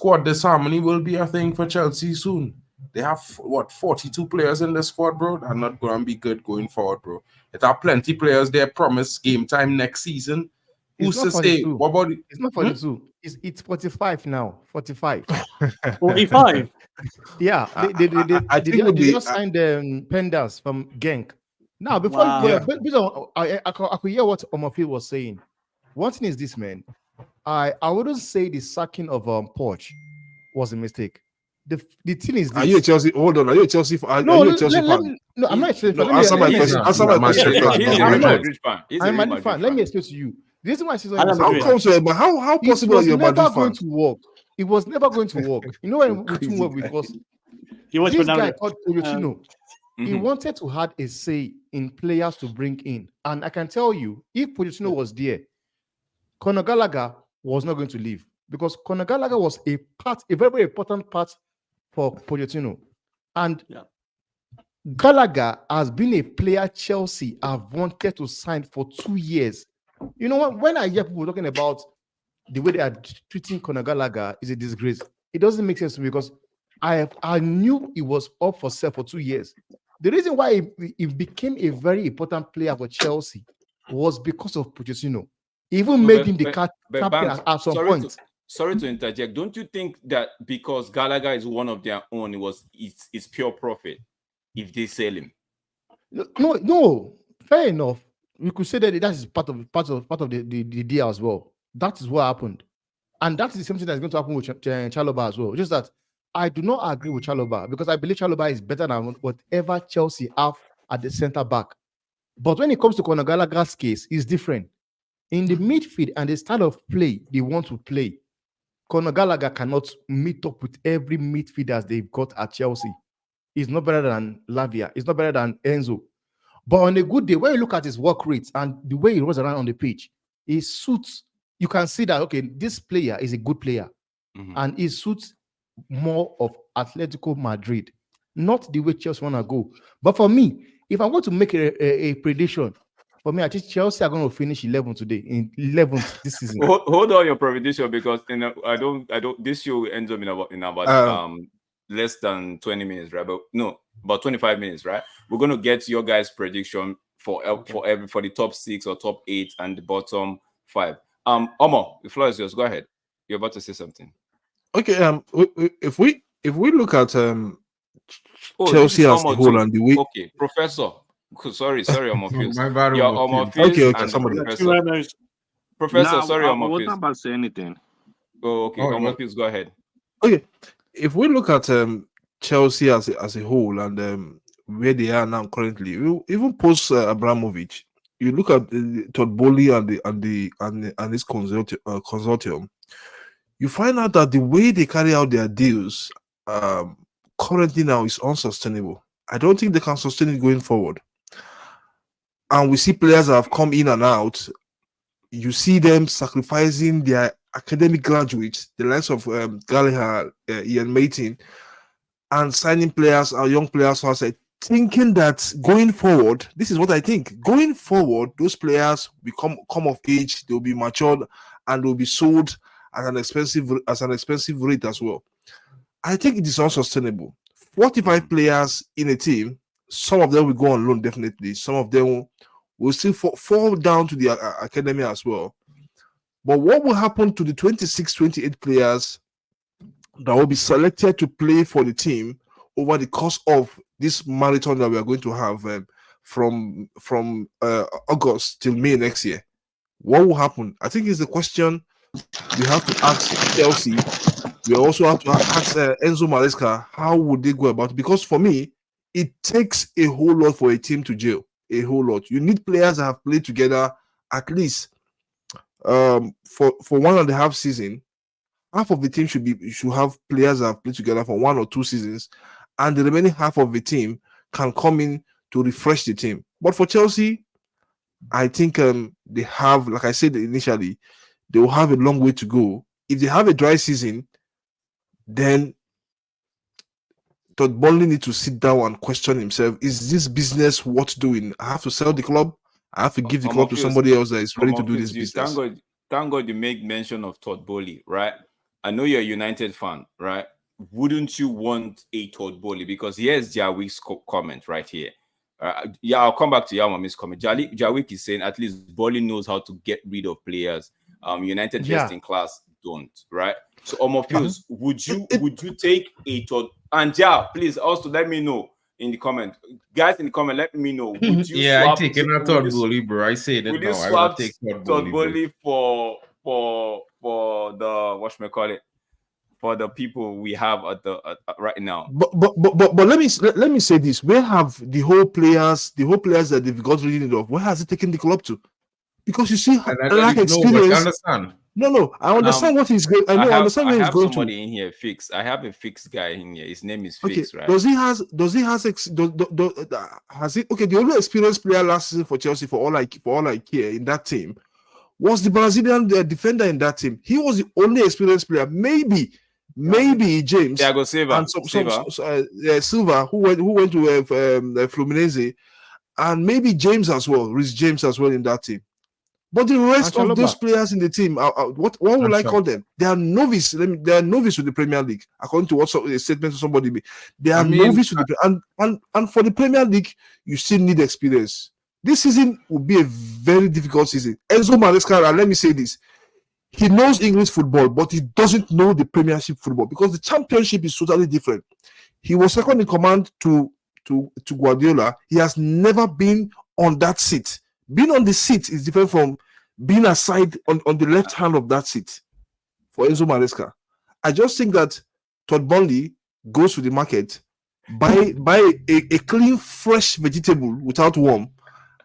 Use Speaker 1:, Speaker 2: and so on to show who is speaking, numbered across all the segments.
Speaker 1: squad disharmony will be a thing for Chelsea soon. They have, 42 players in the squad, bro? They're not going to be good going forward, bro. There are plenty players there promise game time next season.
Speaker 2: It's
Speaker 1: Who's
Speaker 2: not
Speaker 1: to say?
Speaker 2: 42.
Speaker 1: What about
Speaker 2: It's not 42. It's 45 now. 45.
Speaker 3: 45.
Speaker 2: Yeah,
Speaker 1: I
Speaker 2: they
Speaker 1: think it'll be.
Speaker 2: just signed Penders from Genk. Now, before
Speaker 3: Wow.
Speaker 2: you
Speaker 1: Yeah.
Speaker 2: go, based on, I could hear what Omofil was saying. One thing is this, man. I wouldn't say the sacking of Poch was a mistake. The thing is this.
Speaker 4: Are you a Chelsea? Hold on. Are you a Chelsea? Are
Speaker 2: no,
Speaker 4: you a Chelsea fan?
Speaker 2: no, I'm not a Chelsea
Speaker 4: No,
Speaker 2: fan.
Speaker 4: answer my
Speaker 2: Let me
Speaker 4: question.
Speaker 1: not.
Speaker 4: Answer my
Speaker 1: Madrid
Speaker 4: question
Speaker 1: fan.
Speaker 4: first.
Speaker 5: He's
Speaker 4: now.
Speaker 5: a
Speaker 2: I'm
Speaker 5: Real
Speaker 2: not.
Speaker 5: Madrid fan. He's a
Speaker 2: I'm a
Speaker 5: Real
Speaker 2: Madrid fan. Let me explain to you. The reason why I say
Speaker 3: I love
Speaker 4: How
Speaker 3: Madrid.
Speaker 4: come so? But how
Speaker 2: it
Speaker 4: possible are
Speaker 2: was
Speaker 4: you a
Speaker 2: never
Speaker 4: Madrid
Speaker 2: going
Speaker 4: fan?
Speaker 2: to work. It was never going to work. You know when we
Speaker 4: Crazy
Speaker 2: team work
Speaker 4: guy.
Speaker 2: because
Speaker 3: He wants
Speaker 2: this guy
Speaker 3: Bernardo.
Speaker 2: called Pochettino. He
Speaker 5: Mhm.
Speaker 2: wanted to have a say in players to bring in. And I can tell you, if Pochettino was there, Conor Gallagher was not going to leave because Conor Gallagher was a very, very important part for Pochettino. And
Speaker 3: Yeah.
Speaker 2: Gallagher has been a player Chelsea have wanted to sign for 2 years. You know what? When I hear people talking about the way they are treating Conor Gallagher is a disgrace. It doesn't make sense to me because I knew he was up for sale for 2 years. The reason why he became a very important player for Chelsea was because of Pochettino. He even
Speaker 5: No,
Speaker 2: made
Speaker 5: but-
Speaker 2: him the
Speaker 5: but-
Speaker 2: captain
Speaker 5: Banks,
Speaker 2: at some
Speaker 5: sorry
Speaker 2: point.
Speaker 5: Sorry to interject. Don't you think that because Gallagher is one of their own, it's pure profit if they sell him?
Speaker 2: No, fair enough. We could say that that is part of the deal as well. That is what happened, and that is the same thing that's going to happen with Chalobah as well. Just that I do not agree with Chalobah because I believe Chalobah is better than whatever Chelsea have at the centre back. But when it comes to Conor Gallagher's case, it's different. In the midfield and the style of play they want to play, Conor Gallagher cannot meet up with every midfielders they've got at Chelsea. He's not better than Lavia. He's not better than Enzo. But on a good day, when you look at his work rates and the way he runs around on the pitch, he suits. You can see that, okay, this player is a good player.
Speaker 5: Mhm.
Speaker 2: And he suits more of Atletico Madrid, not the way Chelsea want to go. But for me, if I'm going to make a prediction, for me, I think Chelsea are going to finish 11 today, in 11th this season.
Speaker 5: Hold on your prediction because I don't. This show ends up in about less than 20 minutes, right? But no, about 25 minutes, right? We're gonna get your guys' prediction for the top 6 or top 8 and the bottom 5. Omo, the floor is yours. Go ahead. You're about to say something.
Speaker 4: Okay. If we look at
Speaker 5: Oh, this
Speaker 4: Chelsea
Speaker 5: is
Speaker 4: as a
Speaker 5: Omo
Speaker 4: whole
Speaker 5: too.
Speaker 4: and the way.
Speaker 5: Okay, Professor. Sorry, Omo Fields.
Speaker 1: My bad,
Speaker 5: Yeah,
Speaker 1: Omo
Speaker 5: Omo
Speaker 1: Fields.
Speaker 5: Fields
Speaker 4: Okay,
Speaker 5: and the
Speaker 4: somebody.
Speaker 5: Professor. Professor, sorry,
Speaker 6: I
Speaker 5: Omo
Speaker 6: wasn't
Speaker 5: Fields.
Speaker 6: about to say anything.
Speaker 5: Oh, okay,
Speaker 1: Oh,
Speaker 5: Omo
Speaker 1: what?
Speaker 5: Fields, go ahead.
Speaker 4: Okay, if we look at Chelsea as a whole and where they are now currently, even post Abramovich, you look at Todd Bowley and his consortium, you find out that the way they carry out their deals currently now is unsustainable. I don't think they can sustain it going forward. And we see players that have come in and out. You see them sacrificing their academic graduates, the likes of Gallagher, Ian Mason, and signing players, our young players who are thinking that going forward, this is what I think. Going forward, those players will come of age, they'll be matured, and they'll be sold at an expensive rate as well. I think it is unsustainable. 45 players in a team, some of them will go on loan definitely. Some of them will still fall down to the academy as well. But what will happen to the 26, 28 players that will be selected to play for the team over the course of this marathon that we are going to have from August till May next year? What will happen? I think is the question we have to ask Chelsea. We also have to ask Enzo Maresca, how would they go about it? Because for me, it takes a whole lot for a team to gel. A whole lot. You need players that have played together at least for 1.5 seasons. Half of the team should have players that have played together for 1 or 2 seasons, and the remaining half of the team can come in to refresh the team. But for Chelsea, I think they have, like I said initially, they will have a long way to go. If they have a dry season, then Todd Bowley needs to sit down and question himself: is this business worth doing? I have to sell the club. I have to give the club to somebody else that is ready to do this business.
Speaker 5: Thank God you make mention of Todd Bowley, right? I know you're a United fan, right? Wouldn't you want a Todd Bowley? Because here's Jawik's comment right here. Yeah, I'll come back to Yamami's comment. Jawik is saying at least Bowley knows how to get rid of players. United best in class don't, right? So Omofuse, would you take a Todd? And Ja, please also let me know in the comment. Guys in the comment, let me know. Would you
Speaker 1: I take it not Todd Bowley, bro. I say that now. I will take
Speaker 5: Todd Bowley for the whatchamacallit, for the people we have at right now.
Speaker 4: But let me say this: where have the whole players that they've got rid of? Where has it taken the club to? Because you see, lack experience.
Speaker 1: I understand.
Speaker 4: No, I understand what he's going. I understand where he's going to.
Speaker 5: Somebody in here, Fix. I have a Fix guy in here. His name is Fix, right?
Speaker 4: Has he? Okay, the only experienced player last season for Chelsea, for all I care, in that team, was the Brazilian defender in that team. He was the only experienced player. Maybe James.
Speaker 5: Thiago Silva.
Speaker 4: And Silva, who went to Fluminense, and maybe James as well, Rhys James as well in that team. But the rest of those players in the team, what will I call them? They are novice. They are novice with the Premier League, according to what a statement somebody made. They are novice with the and for the Premier League, you still need experience. This season will be a very difficult season. Enzo Maresca, and let me say this: he knows English football, but he doesn't know the Premiership football because the Championship is totally different. He was second in command to Guardiola. He has never been on that seat. Being on the seat is different from being aside on the left hand of that seat for Enzo Maresca. I just think that Todd Bowley goes to the market, buy a clean, fresh vegetable without worm,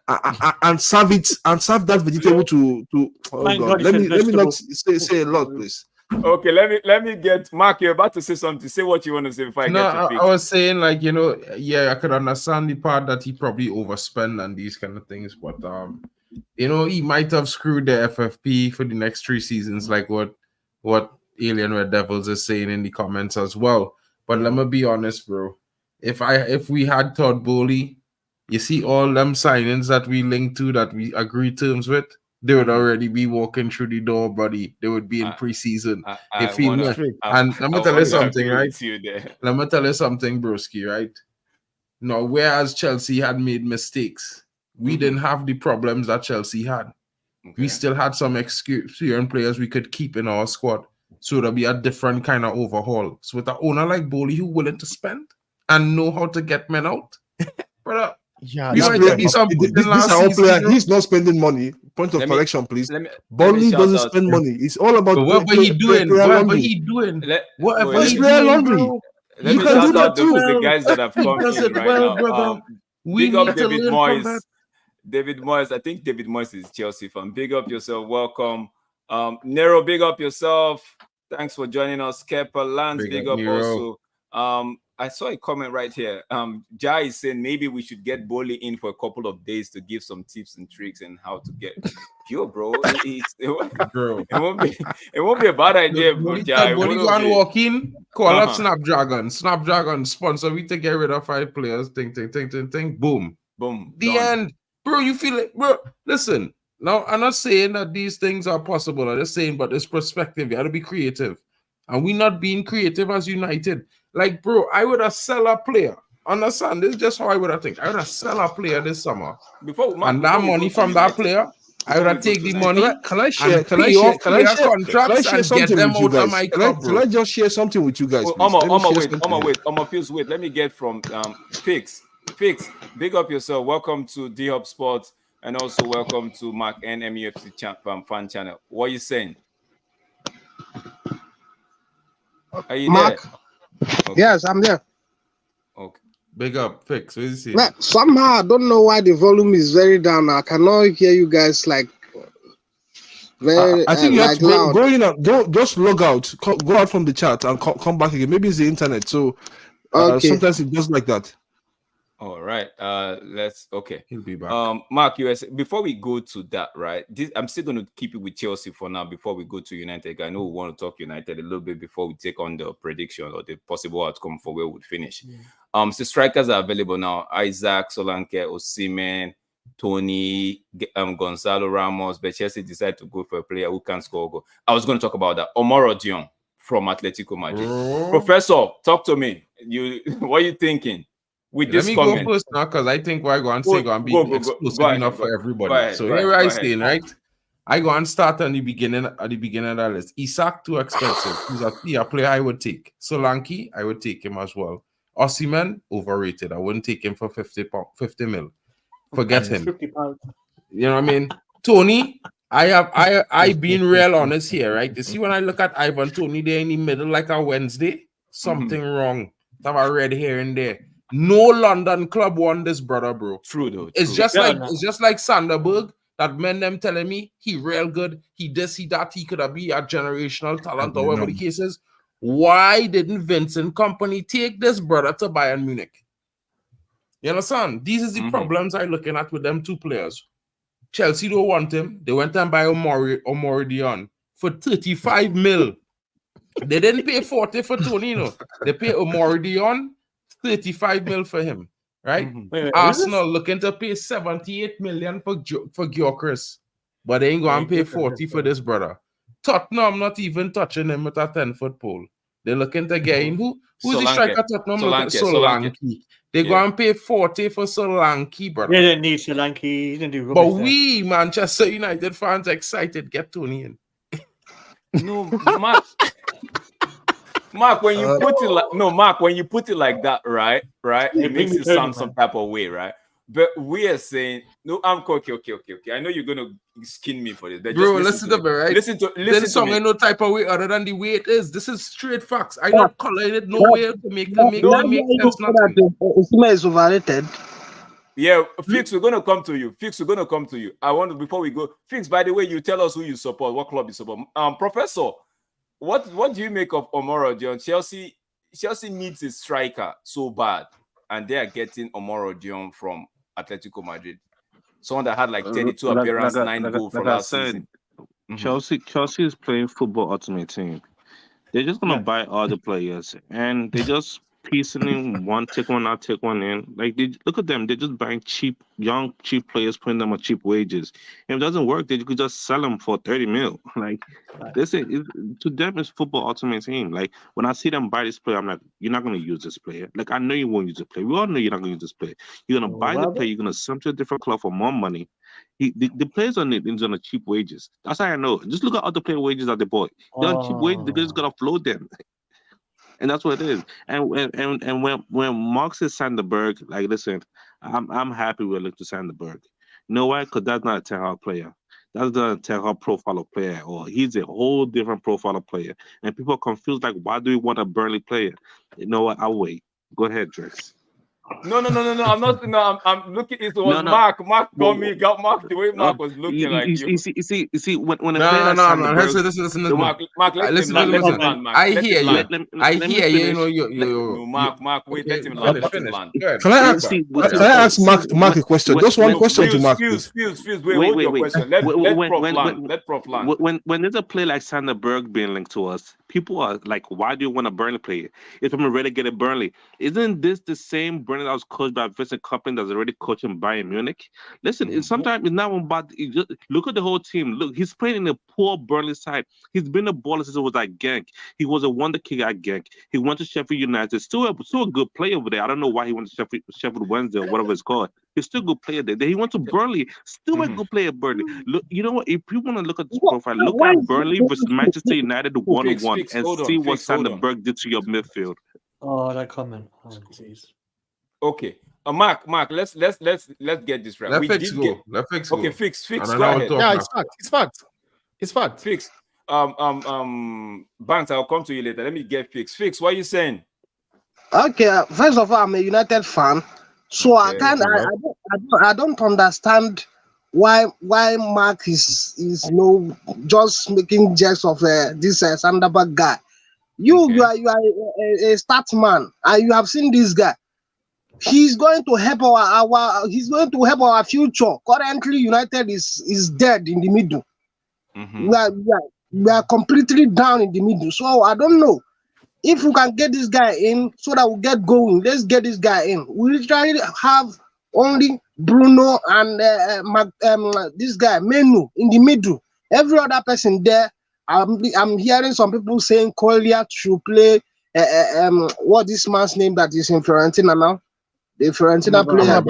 Speaker 4: and serve that vegetable to oh God. Let me not say a lot, please.
Speaker 5: Okay, let me get Mark. You're about to say something. Say what you want to say before I get to Fix.
Speaker 1: I was saying, like, I could understand the part that he probably overspent and these kind of things, but he might have screwed the FFP for the next 3 seasons, like what Alien Red Devils is saying in the comments as well. But let me be honest, bro. If we had Todd Bowley, you see all them signings that we linked to, that we agreed terms with, they would already be walking through the door, buddy. They would be in preseason. And let me tell you something, right? Let me tell you something, broski, right? Now, whereas Chelsea had made mistakes, we didn't have the problems that Chelsea had. Okay. We still had some experienced players we could keep in our squad. So there'll be a different kind of overhaul. So with an owner like Bowley who willing to spend and know how to get men out, brother.
Speaker 4: Yeah, these are all players. He's not spending money. Point of correction, please. Bowley doesn't spend money. It's all about
Speaker 1: whatever he doing. Whatever he doing. Whatever he doing, laundry.
Speaker 5: Let me shout out the guys that have come in right now. Big up David Moyes. David Moyes. I think David Moyes is Chelsea fan. Big up yourself. Welcome. Nero, big up yourself. Thanks for joining us. Kepa Lance, big up Nero. Also. I saw a comment right here. Jai is saying maybe we should get Bowley in for a couple of days to give some tips and tricks and how to get. Yo, bro, it won't be a bad idea, bro. Jai,
Speaker 1: Bowley go and walk in, call up Snapdragon. Snapdragon sponsor we to get rid of 5 players. Ting, boom. The end, bro. You feel it, bro? Listen, now I'm not saying that these things are possible. I'm just saying, but it's perspective. You got to be creative, and we not being creative as United. Like, bro, I would have sell a player. Understand? This is just how I would have think. I would have sell a player this summer. And that money from that player, I would have take the money.
Speaker 4: Can I share something with you guys? Can I just share something with you guys?
Speaker 5: Wait. Let me get from Fix. Big up yourself. Welcome to D-Hub Sports, and also welcome to Mark and MUFC fan channel. What are you saying? Are you
Speaker 6: Mark?
Speaker 5: there?
Speaker 6: Okay. Yes, I'm there.
Speaker 5: Okay.
Speaker 1: Big up, Fix. What is it?
Speaker 6: Well, somehow I don't know why the volume is very down. I cannot hear you guys like very.
Speaker 4: I think you have
Speaker 6: like
Speaker 4: to
Speaker 6: go
Speaker 4: in and just log out, go out from the chat and come back again. Maybe it's the internet. So sometimes it's just like that.
Speaker 5: All right. Okay.
Speaker 1: He'll be back.
Speaker 5: Mark, before we go to that, right? I'm still going to keep it with Chelsea for now before we go to United. I know we want to talk United a little bit before we take on the prediction or the possible outcome for where we'd finish. Yeah. So strikers are available now. Isaac, Solanke, Osimhen, Tony, Gonzalo Ramos, but Chelsea decided to go for a player who can score a goal. I was going to talk about that. Omar Dion from Atletico Madrid.
Speaker 1: Bro.
Speaker 5: Professor, talk to me. What are you thinking with
Speaker 1: Let
Speaker 5: this
Speaker 1: me
Speaker 5: comment?
Speaker 1: go first now, because I think what I go and say going to be explosive
Speaker 5: ahead,
Speaker 1: enough for everybody.
Speaker 5: go ahead,
Speaker 1: So
Speaker 5: go
Speaker 1: here
Speaker 5: ahead,
Speaker 1: I
Speaker 5: go
Speaker 1: saying,
Speaker 5: ahead.
Speaker 1: right? I go and start on the beginning of the list. Isak too expensive. He's a player I would take. Solanke, I would take him as well. Osimhen, overrated. I wouldn't take him for 50 mil. Forget him.
Speaker 3: £50.
Speaker 1: You know what I mean? Tony, I being real honest here, right? You see, when I look at Ivan Tony there in the middle like a Wednesday, something wrong. Have a red hair in there. No London club won this brother, bro.
Speaker 5: True though.
Speaker 1: It's
Speaker 5: true.
Speaker 1: just
Speaker 3: Yeah,
Speaker 1: like
Speaker 3: no.
Speaker 1: it's just like Sanderberg. That men them telling me he real good, he this, he that, he could have be a generational talent or whatever the case is. Why didn't Vincent Company take this brother to Bayern Munich? You understand? These are the problems I'm looking at with them two players. Chelsea don't want him. They went and buy Omori Dion for 35 mil. They didn't pay 40 for Tonino. They pay Omori Dion 35 mil for him. Right?
Speaker 3: Wait,
Speaker 1: Arsenal looking to pay 78 million for Gyökeres, but they ain't going to pay 40 for this brother. Tottenham not even touching him with a 10-foot pole. They're looking to get in who's the striker Tottenham? Solanke. They're going to pay 40 for Solanke, brother.
Speaker 3: They didn't need Solanke. He didn't do
Speaker 1: But
Speaker 3: rubbish there.
Speaker 1: we, Manchester United fans, excited. Get Tony in.
Speaker 5: No, Mark, when you put it like that, right, it makes it sound some type of way, right? But we are saying, no, I'm okay. I know you're gonna skin me for this, but
Speaker 1: bro,
Speaker 5: just
Speaker 1: listen to me, right?
Speaker 5: Listen to me.
Speaker 1: In no type of way other than the way it is. This is straight facts. I'm not coloring it no way to make sense.
Speaker 6: Osimhen is overrated.
Speaker 5: Yeah, Fix, we're gonna come to you. I want to, before we go, Fix, by the way, you tell us who you support, what club you support. Professor, what do you make of Omoro Dion? Chelsea needs a striker so bad, and they are getting Omoro Dion from Atletico Madrid. Someone that had like 32 appearances, 9 goals from last season.
Speaker 4: Chelsea is playing football ultimate team. They're just gonna buy all the players, and they just piecing in one, take one out, take one in. Like, look at them. They're just buying young cheap players, putting them on cheap wages. If it doesn't work, they could just sell them for 30 mil. Like, to them, it's football ultimate team. Like, when I see them buy this player, I'm like, you're not going to use this player. Like, I know you won't use the player. We all know you're not going to use this player. You're going to buy the player. You're going to sell him to a different club for more money. The players on the cheap wages. That's how I know. Just look at other player wages that they bought. They're on cheap wages. They're just going to float them. And that's what it is. And when Mark says Sanderberg, like, listen, I'm happy we're looking to Sanderberg. You know why? Because that's not a 10-hard player. That's not a 10-hard profile of player, or he's a whole different profile of player. And people are confused, like, why do we want a Burnley player? You know what? I'll wait. Go ahead, Drex.
Speaker 5: No. I'm not. No, I'm looking. It was Mark. Mark got me. Got Mark the way Mark was looking.
Speaker 4: You see, when a
Speaker 1: player
Speaker 4: listen.
Speaker 5: Mark, listen.
Speaker 1: I hear you.
Speaker 5: No, Mark, wait. Let him land.
Speaker 4: Can I ask Mark a question? Just one question to Mark.
Speaker 5: Wait. Hold your question. Let Prof land.
Speaker 4: When there's a player like Sanderberg being linked to us, people are like, why do you want a Burnley player? If I'm already get a Burnley, isn't this the same Burnley that was coached by Vincent Kompany that's already coaching Bayern Munich? Listen, sometimes it's not about. Look at the whole team. Look, he's playing in a poor Burnley side. He's been a baller since it was at Genk. He was a wonder kid at Genk. He went to Sheffield United. Still a good player over there. I don't know why he went to Sheffield Wednesday or whatever it's called. He's still a good player there. Then he went to Burnley. Still a good player at Burnley. Look, you know what? If you want to look at this profile, look at Burnley versus Manchester United 1-1 and see what Sanderberg did to your midfield.
Speaker 3: Oh, that comment. Oh, jeez.
Speaker 5: Okay, Mark, let's get this right.
Speaker 1: Let Fix go.
Speaker 5: Okay, Fix. Go ahead.
Speaker 2: Yeah, it's fact.
Speaker 5: Fix. Banks, I'll come to you later. Let me get Fix. Fix, what are you saying?
Speaker 6: Okay, first of all, I'm a United fan, so I don't understand why Mark is just making jest of this Sanderberg guy. You are a stats man, and you have seen this guy. He's going to help our future. Currently, United is dead in the middle. We are completely down in the middle. So I don't know if we can get this guy in so that we get going. Let's get this guy in. We literally have only Bruno and this guy Menu in the middle. Every other person there I'm hearing some people saying Collier should play. What this man's name that is in Fiorentina now? The Fiorentina player.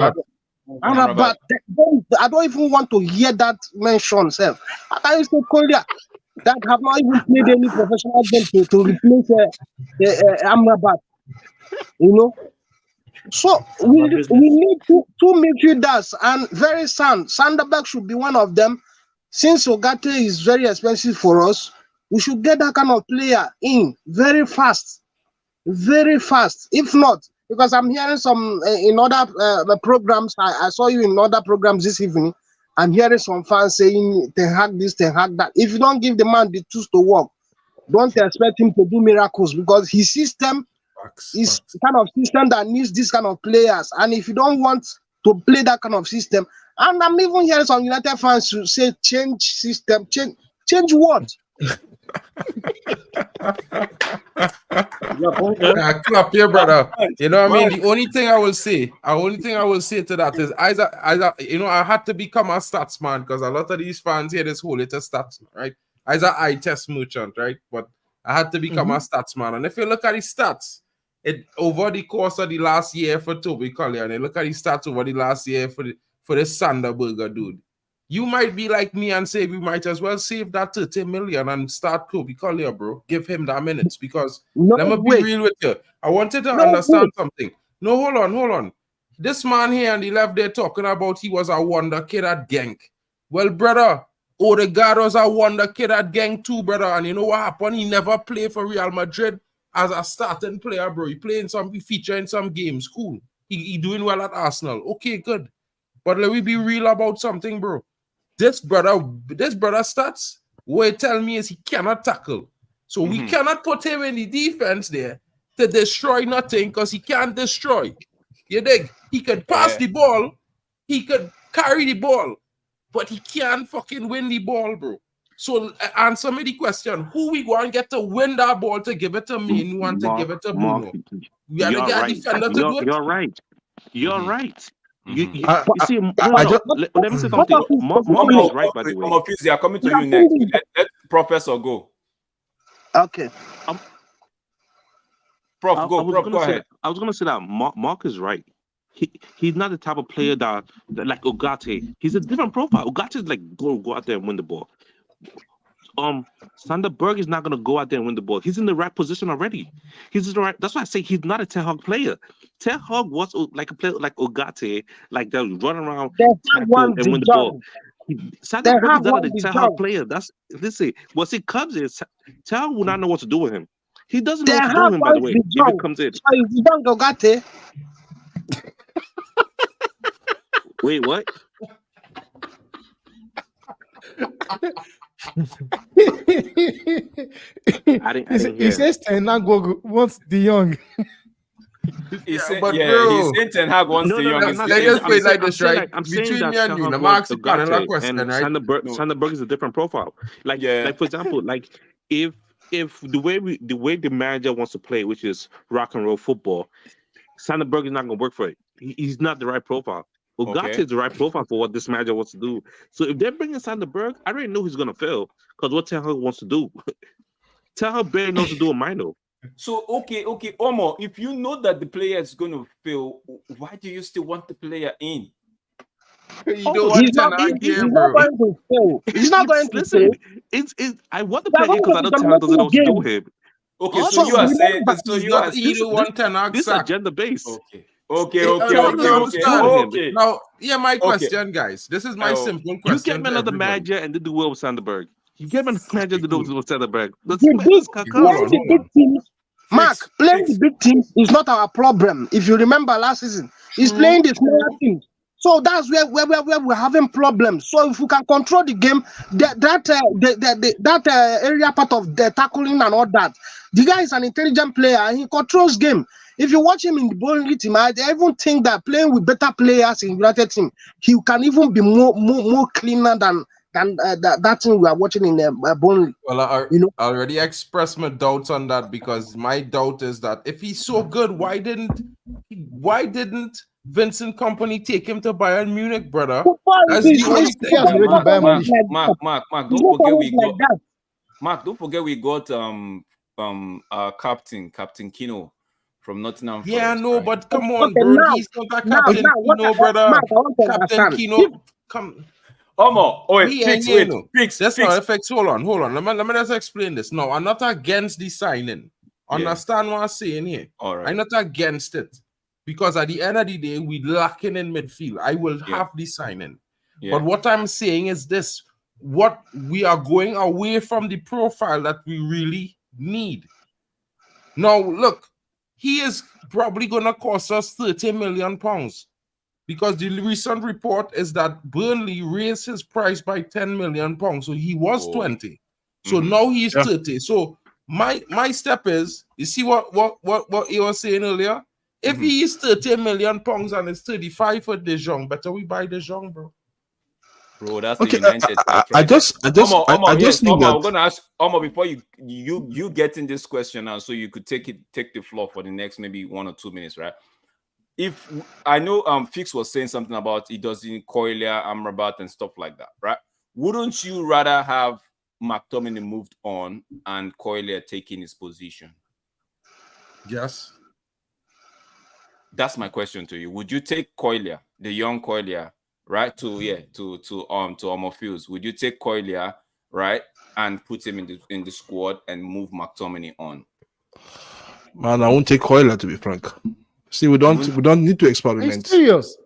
Speaker 2: Amrabat.
Speaker 6: But I don't even want to hear that mentioned. Self, how can you say Collier that have not even played any professional game to replace Amrabat? You know. So we need two midfielders and very sound. Sanderberg should be one of them. Since Ogate is very expensive for us, we should get that kind of player in very fast. Very fast. If not, because I'm hearing some in other programs, I saw you in other programs this evening. I'm hearing some fans saying Ten Hag this, Ten Hag that. If you don't give the man the tools to work, don't expect him to do miracles because his system is the kind of system that needs this kind of players. And if you don't want to play that kind of system, and I'm even hearing some United fans to say change system, change what?
Speaker 1: Clap here, brother. You know what I mean? The only thing I will say to that is, I had to become a stats man because a lot of these fans here, this whole latest stats, right? As an eye test merchant, right? But I had to become a stats man. And if you look at the stats, it over the course of the last year for Toby Collier, and you look at the stats over the last year for the Sanderberger dude, you might be like me and say we might as well save that 30 million and start Toby Collier, bro. Give him that minutes because let me be real with you. I wanted to understand something. No, hold on. This man here on the left there talking about he was a wonder kid at Genk. Well, brother, Odegaard was a wonder kid at Genk too, brother. And you know what happened? He never played for Real Madrid as a starting player, bro. He feature in some games. Cool. He doing well at Arsenal. Okay, good. But let me be real about something, bro. This brother stats, what he tell me is he cannot tackle. So we cannot put him in the defense there to destroy nothing because he can't destroy. You dig? He could pass the ball, he could carry the ball, but he can't fucking win the ball, bro. So answer me the question: who we want to get to win that ball to give it to me and want to give it to Bruno? We got to get a defender to do it.
Speaker 7: You're right. You're right. You see, let me say something. Mark is right, by the way.
Speaker 5: They are coming to you next. Let Professor go.
Speaker 6: Okay.
Speaker 5: Prof, go ahead.
Speaker 7: I was going to say that Mark is right. He's not the type of player that like Ogate. He's a different profile. Ogate is like go out there and win the ball. Sanderberg is not going to go out there and win the ball. He's in the right position already. He's in the right. That's why I say he's not a Ten Hag player. Ten Hag was like a player like Ogate, like that run around and win the ball. Sanderberg is not a Ten Hag player. Listen. Once he comes in, Ten Hag will not know what to do with him. He doesn't know what to do with him. By the way, if he comes in.
Speaker 6: Ogate.
Speaker 7: Wait, what?
Speaker 2: He says Ten Hag wants the young.
Speaker 5: He's saying Ten Hag wants the young.
Speaker 1: Let's just play like this, right? Between me and you, I'm asking another question, right?
Speaker 7: Sanderberg is a different profile. Like for example, like if the way the manager wants to play, which is rock and roll football, Sanderberg is not going to work for it. He's not the right profile. Ogate is the right profile for what this manager wants to do. So if they're bringing Sanderberg, I already know he's going to fail because what Ten Hag wants to do. Ten Hag barely knows to do a minor.
Speaker 5: So okay, Omo, if you know that the player is going to fail, why do you still want the player in?
Speaker 6: He's not going to fail. He's not going to fail.
Speaker 7: I want the player in because I know Ten Hag doesn't know what to do with him.
Speaker 5: Okay, so you are saying
Speaker 7: this is agenda based.
Speaker 5: Okay.
Speaker 1: Now, my question, guys. This is my simple question.
Speaker 7: You get me another manager and then do well with Sanderberg. You get me another manager and do well with Sanderberg.
Speaker 6: Mark, playing the big teams is not our problem. If you remember last season, he's playing the smaller teams. So that's where we're having problems. So if we can control the game, that area part of the tackling and all that, the guy is an intelligent player and he controls game. If you watch him in the bowling team, I even think that playing with better players in United team, he can even be more cleaner than that thing we are watching in the bowling.
Speaker 1: Well, I already expressed my doubts on that because my doubt is that if he's so good, why didn't Vincent Kompany take him to Bayern Munich, brother? That's the only thing.
Speaker 5: Mark, don't forget we got. Mark, don't forget we got our Captain Kino from Nottingham Forest.
Speaker 1: Yeah, no,
Speaker 5: right?
Speaker 1: but come on,
Speaker 6: Okay,
Speaker 1: bro.
Speaker 6: now-
Speaker 1: He's not a
Speaker 6: now,
Speaker 1: Captain
Speaker 6: what
Speaker 1: Kino,
Speaker 6: I
Speaker 1: brother.
Speaker 6: Mark, I want to
Speaker 1: Captain
Speaker 6: understand.
Speaker 1: Kino, come.
Speaker 5: Omo, oh wait,
Speaker 1: Me
Speaker 5: fix,
Speaker 1: and
Speaker 5: wait,
Speaker 1: you.
Speaker 5: fix,
Speaker 1: That's
Speaker 5: fix.
Speaker 1: not effects. Hold on. Let me just explain this. No, I'm not against the signing.
Speaker 5: Yeah.
Speaker 1: Understand what I'm saying here?
Speaker 5: All right.
Speaker 1: I'm not against it. Because at the end of the day, we lacking in midfield. I will have the signing.
Speaker 5: Yeah.
Speaker 1: But what I'm saying is this: what we are going away from the profile that we really need. Now, look, he is probably gonna cost us £30 million. Because the recent report is that Burnley raised his price by £10 million. So he was 20. So now he's 30. So my step is, you see what you were saying earlier? If he is £30 million and it's 35 for De Jong, better we buy De Jong, bro.
Speaker 5: Bro, that's
Speaker 4: Okay,
Speaker 5: the United.
Speaker 4: I just think
Speaker 5: I'm
Speaker 4: that
Speaker 5: gonna ask Omo before you get in this question now, so you could take the floor for the next maybe 1 or 2 minutes, right? If I know Fix was saying something about he doesn't Koilia, Amrabat and stuff like that, right? Wouldn't you rather have McTominay moved on and Koilia taking his position?
Speaker 1: Yes.
Speaker 5: That's my question to you. Would you take Koilia, the young Koilia, right? To Omofields? Would you take Koilia, right, and put him in the squad and move McTominay on?
Speaker 4: man, I won't take Koiler, to be frank. See, we don't need to experiment.
Speaker 2: Are you serious?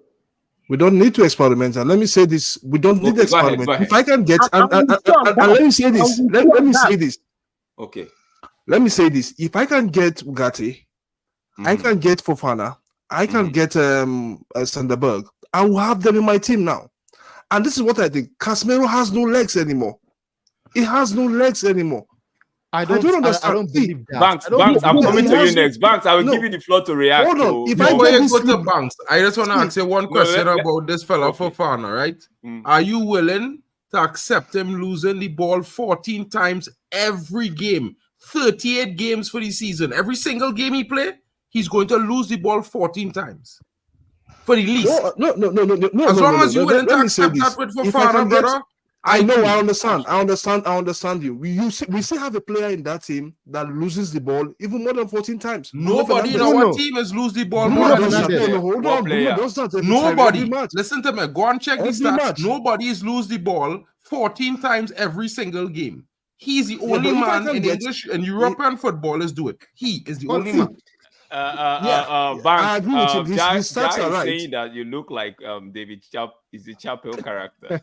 Speaker 4: We don't need to experiment. And let me say this: we don't need experiment.
Speaker 5: Go ahead.
Speaker 4: If I can get and let me say this. Let me say this.
Speaker 5: Okay.
Speaker 4: Let me say this. If I can get Ugarte, I can get Fofana, I can get Sanderberg, I will have them in my team now. And this is what I think. Casemiro has no legs anymore. He has no legs anymore.
Speaker 2: I don't understand. I don't believe that.
Speaker 5: Banks, I'm coming to you next. Banks, I will give you the floor to react.
Speaker 4: Hold on. If
Speaker 1: Before
Speaker 4: I
Speaker 1: you go to Banks, I just want to ask you one question about this fella Fofana, right? Are you willing to accept him losing the ball 14 times every game? 38 games for the season. Every single game he play, he's going to lose the ball 14 times. For the least.
Speaker 4: No.
Speaker 1: As long as you're willing to accept that with Fofana, brother.
Speaker 4: I understand you. We still have a player in that team that loses the ball even more than 14 times.
Speaker 1: Nobody in our team has lose the ball more than
Speaker 4: hold on. Bruno does that every
Speaker 1: Nobody.
Speaker 4: match.
Speaker 1: Listen to me. Go and check the stats.
Speaker 4: Match.
Speaker 1: Nobody is lose the ball 14 times every single game. He's the only man in English and European footballers do it. He is the only man.
Speaker 5: Banks,
Speaker 4: I agree with him. His stats are right.
Speaker 5: Saying that you look like David is the Chappelle character.